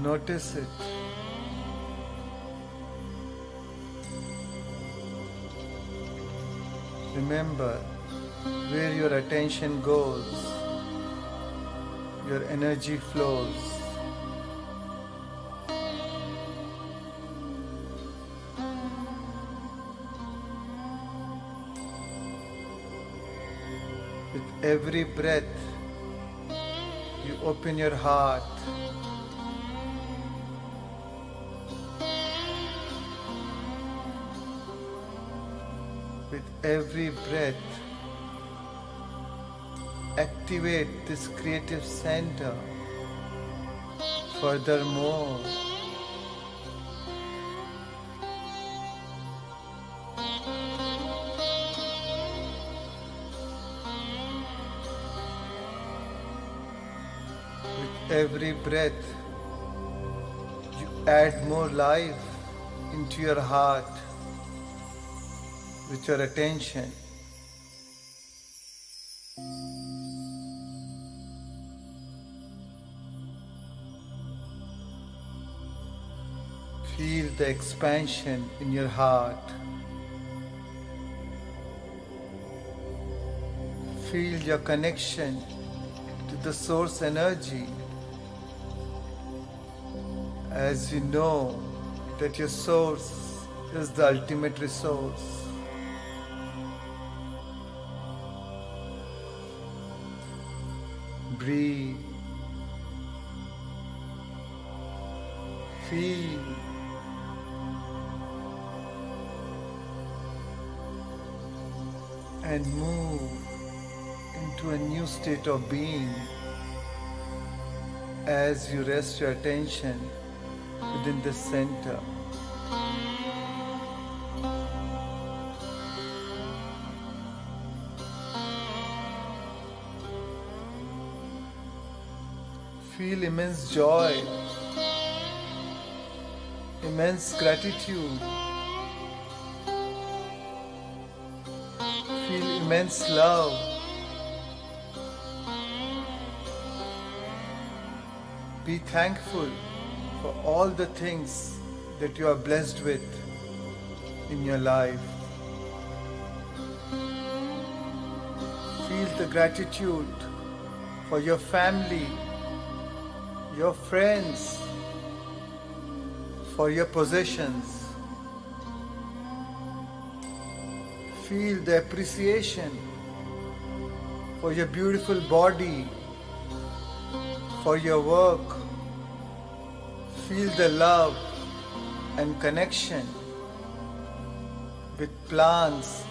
Notice it. Remember, where your attention goes, your energy flows. With every breath, you open your heart. With every breath, activate this creative center. Furthermore, with every breath, you add more life into your heart with your attention. Feel the expansion in your heart. Feel your connection to the source energy, as you know that your source is the ultimate resource. Breathe. Feel. And move into a new state of being as you rest your attention within the center. Feel immense joy, immense gratitude. Feel immense love. Be thankful for all the things that you are blessed with in your life. Feel the gratitude for your family, your friends, for your possessions. Feel the appreciation for your beautiful body, for your work. Feel the love and connection with plants,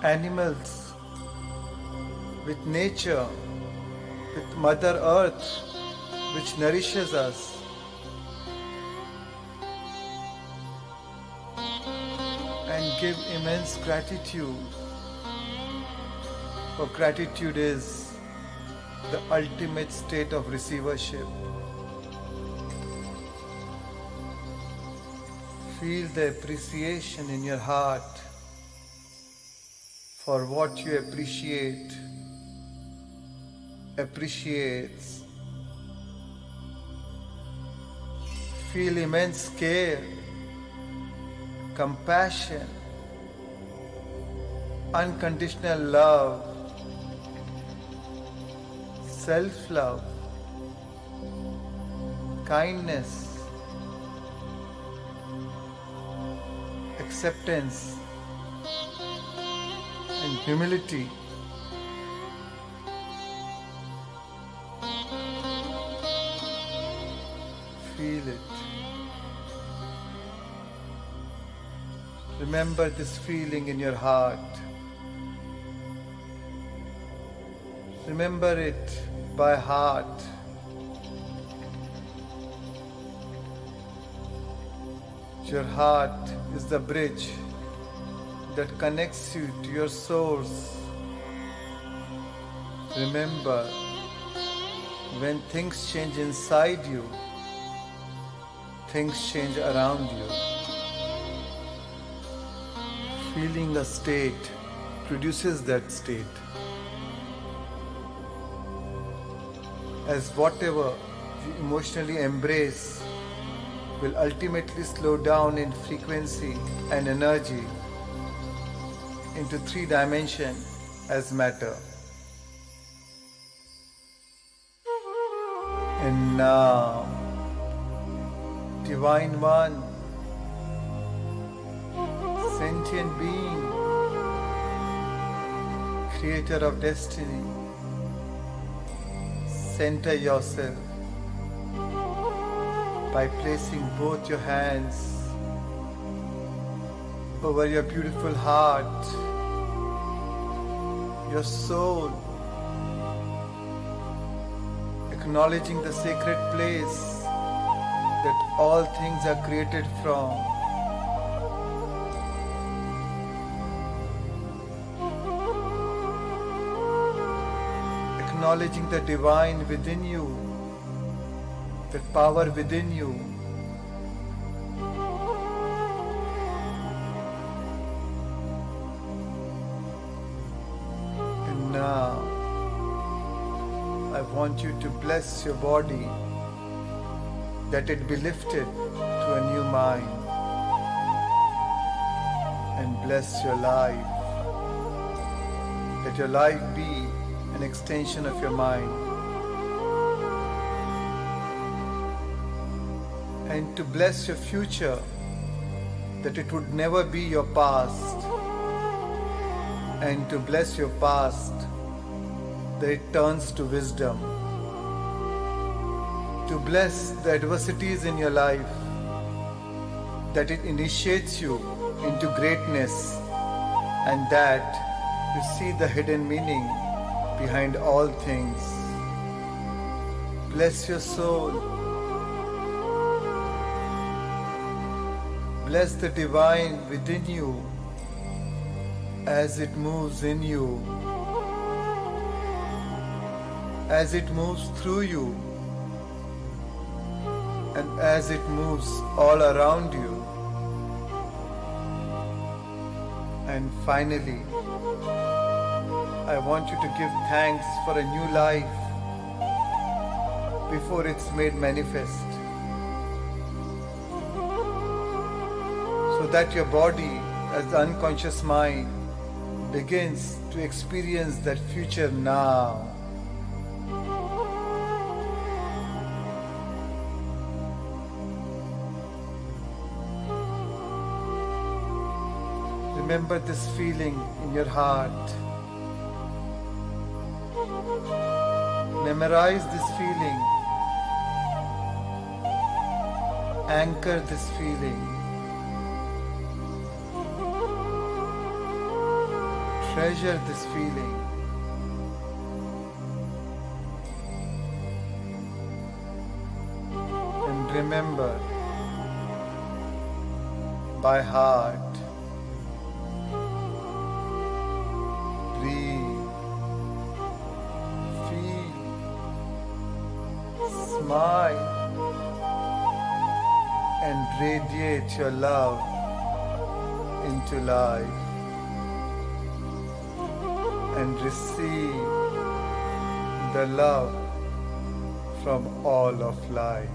animals, with nature, with Mother Earth, which nourishes us. And give immense gratitude, for gratitude is the ultimate state of receivership. Feel the appreciation in your heart for what you appreciates. Feel immense care, compassion, unconditional love self-love, kindness, acceptance, and humility. Feel it. Remember this feeling in your heart. Remember it by heart. Your heart is the bridge that connects you to your source. Remember, when things change inside you, things change around you. Feeling a state produces that state. As whatever you emotionally embrace will ultimately slow down in frequency and energy into 3 dimensions as matter. And now, Divine One, sentient being, creator of destiny, center yourself by placing both your hands over your beautiful heart, your soul, acknowledging the sacred place that all things are created from. Acknowledging the divine within you, that power within you. And now, I want you to bless your body, that it be lifted to a new mind, and bless your life, that your life be an extension of your mind, and to bless your future, that it would never be your past, and to bless your past, that it turns to wisdom, to bless the adversities in your life, that it initiates you into greatness, and that you see the hidden meaning behind all things. Bless your soul. Bless the divine within you as it moves in you, as it moves through you, and as it moves all around you. And finally, I want you to give thanks for a new life before it's made manifest, so that your body, as the unconscious mind, begins to experience that future now. Remember this feeling in your heart. Memorize this feeling. Anchor this feeling. Treasure this feeling. And remember by heart. Breathe. Feel. Smile. And radiate your love into life. And receive the love from all of life.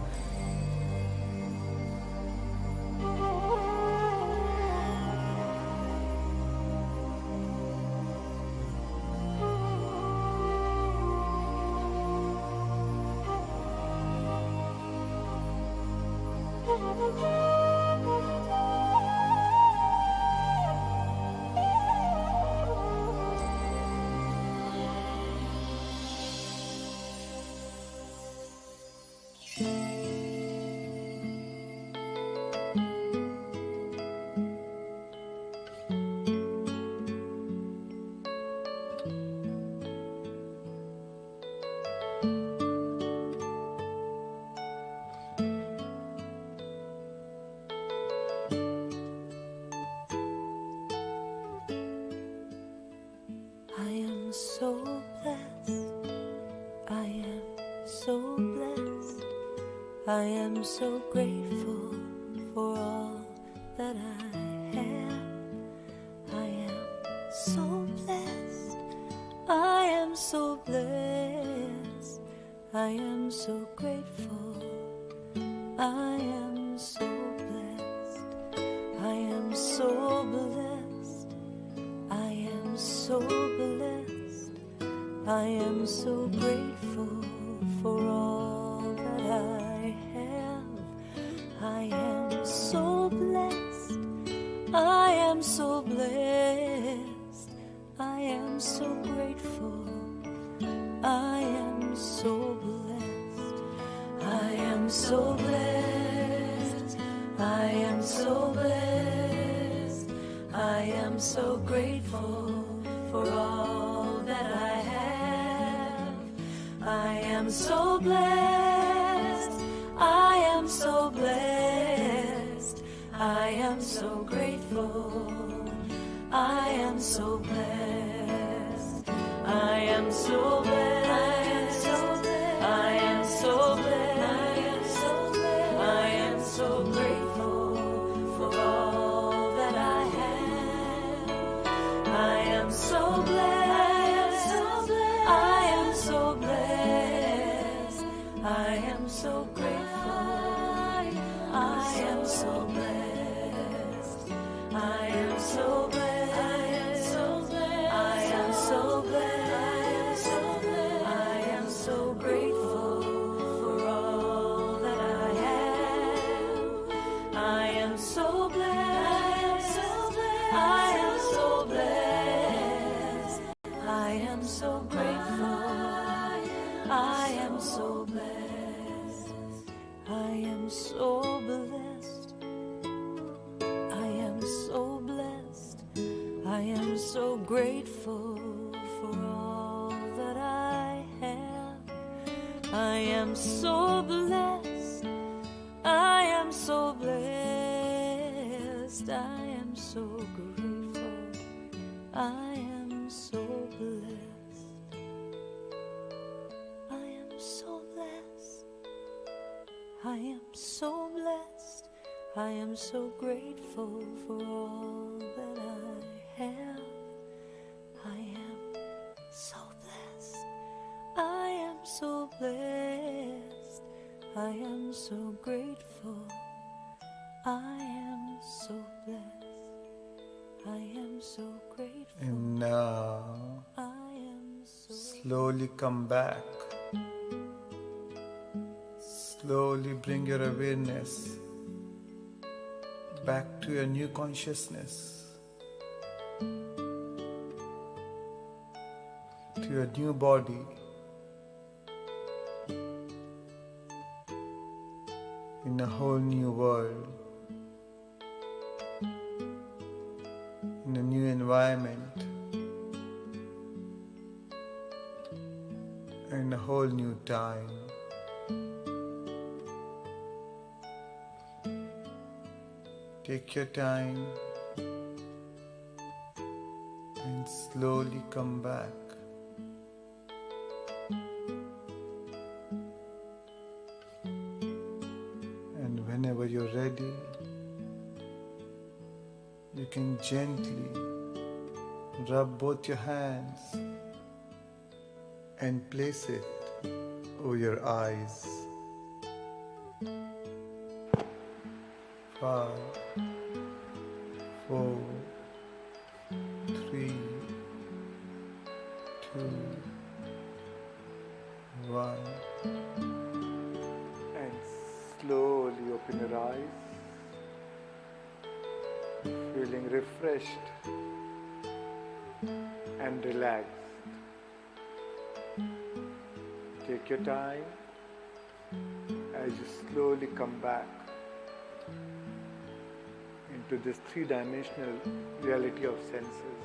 I am so grateful for all that I have. I am so blessed. I am so blessed. I am so grateful. I am so blessed. I am so blessed. I am so blessed. I am so grateful for all that I have. I am so blessed. I am so blessed. I am so grateful. I am so blessed. I am so blessed. I am so blessed. I am so grateful for all that I have. I am so blessed. I am so blessed. I am so grateful. I am so blessed. I am so blessed. I am so blessed. I am so grateful for all that I have. I am so blessed. I am so blessed. I am so grateful. I am so blessed. I am so blessed. I am so blessed. I am so grateful for all that I have. I am so blessed. I am so blessed. I am so grateful. I am so blessed. I am so blessed. I am so blessed. I am so grateful for all that I have. I am so blessed. I am so blessed. I am so grateful. I am so blessed. I am so blessed. I am so blessed. I am so grateful for all that I have. I am so blessed. I am so blessed. I am so grateful. I am so blessed. I am so grateful. And now, I am so slowly come back. Slowly bring your awareness back to your new consciousness, to your new body, in a whole new world, in a new environment, in a whole new time. Take your time and slowly come back. And whenever you're ready, you can gently rub both your hands and place it over your eyes. 5, 4, 3, 2, 1. And slowly open your eyes, feeling refreshed and relaxed. Take your time as you slowly come back into this three-dimensional reality of senses.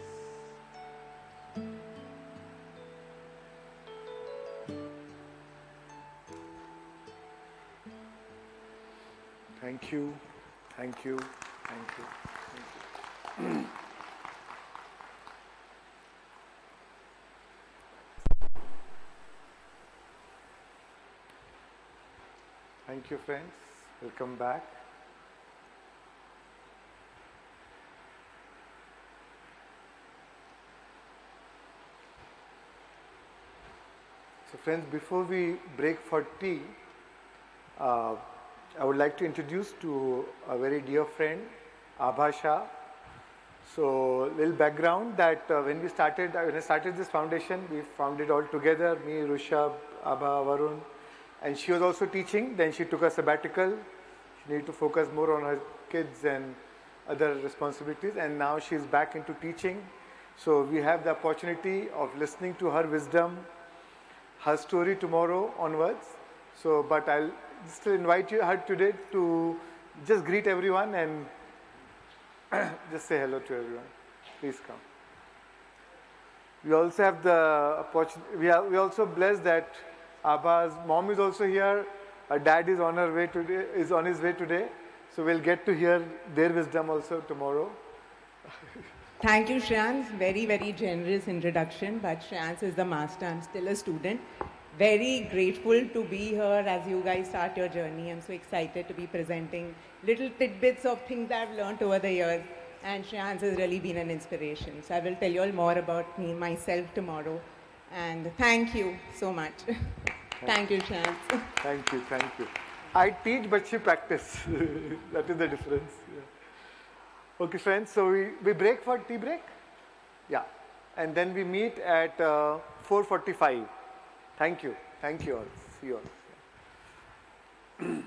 Thank you, thank you, thank you, thank you. Thank Thank you, friends. Welcome back. So, friends, before we break for tea, I would like to introduce to a very dear friend, Abha Shah. So, little background that when I started this foundation, we found it all together, me, Rishabh, Abha, Varun, and she was also teaching. Then she took a sabbatical. She needed to focus more on her kids and other responsibilities, and now she's back into teaching. So, we have the opportunity of listening to her wisdom, her story tomorrow onwards. So, but I'll still invite her today to just greet everyone and just say hello to everyone. Please come. We also have the opportunity. We are also blessed that Abha's mom is also here. Her dad is on his way today. So we'll get to hear their wisdom also tomorrow. Thank you, Shreans. Very, very generous introduction. But Shreans is the master. I'm still a student. Very grateful to be here as you guys start your journey. I'm so excited to be presenting little tidbits of things I've learned over the years. And Shreans has really been an inspiration. So I will tell you all more about myself tomorrow. And thank you so much. Thank you, Shreans. Thank you, thank you. I teach, but she practice. That is the difference. Yeah. Okay, friends. So we break for tea break? Yeah. And then we meet at 4:45. Thank you. Thank you all. See you all.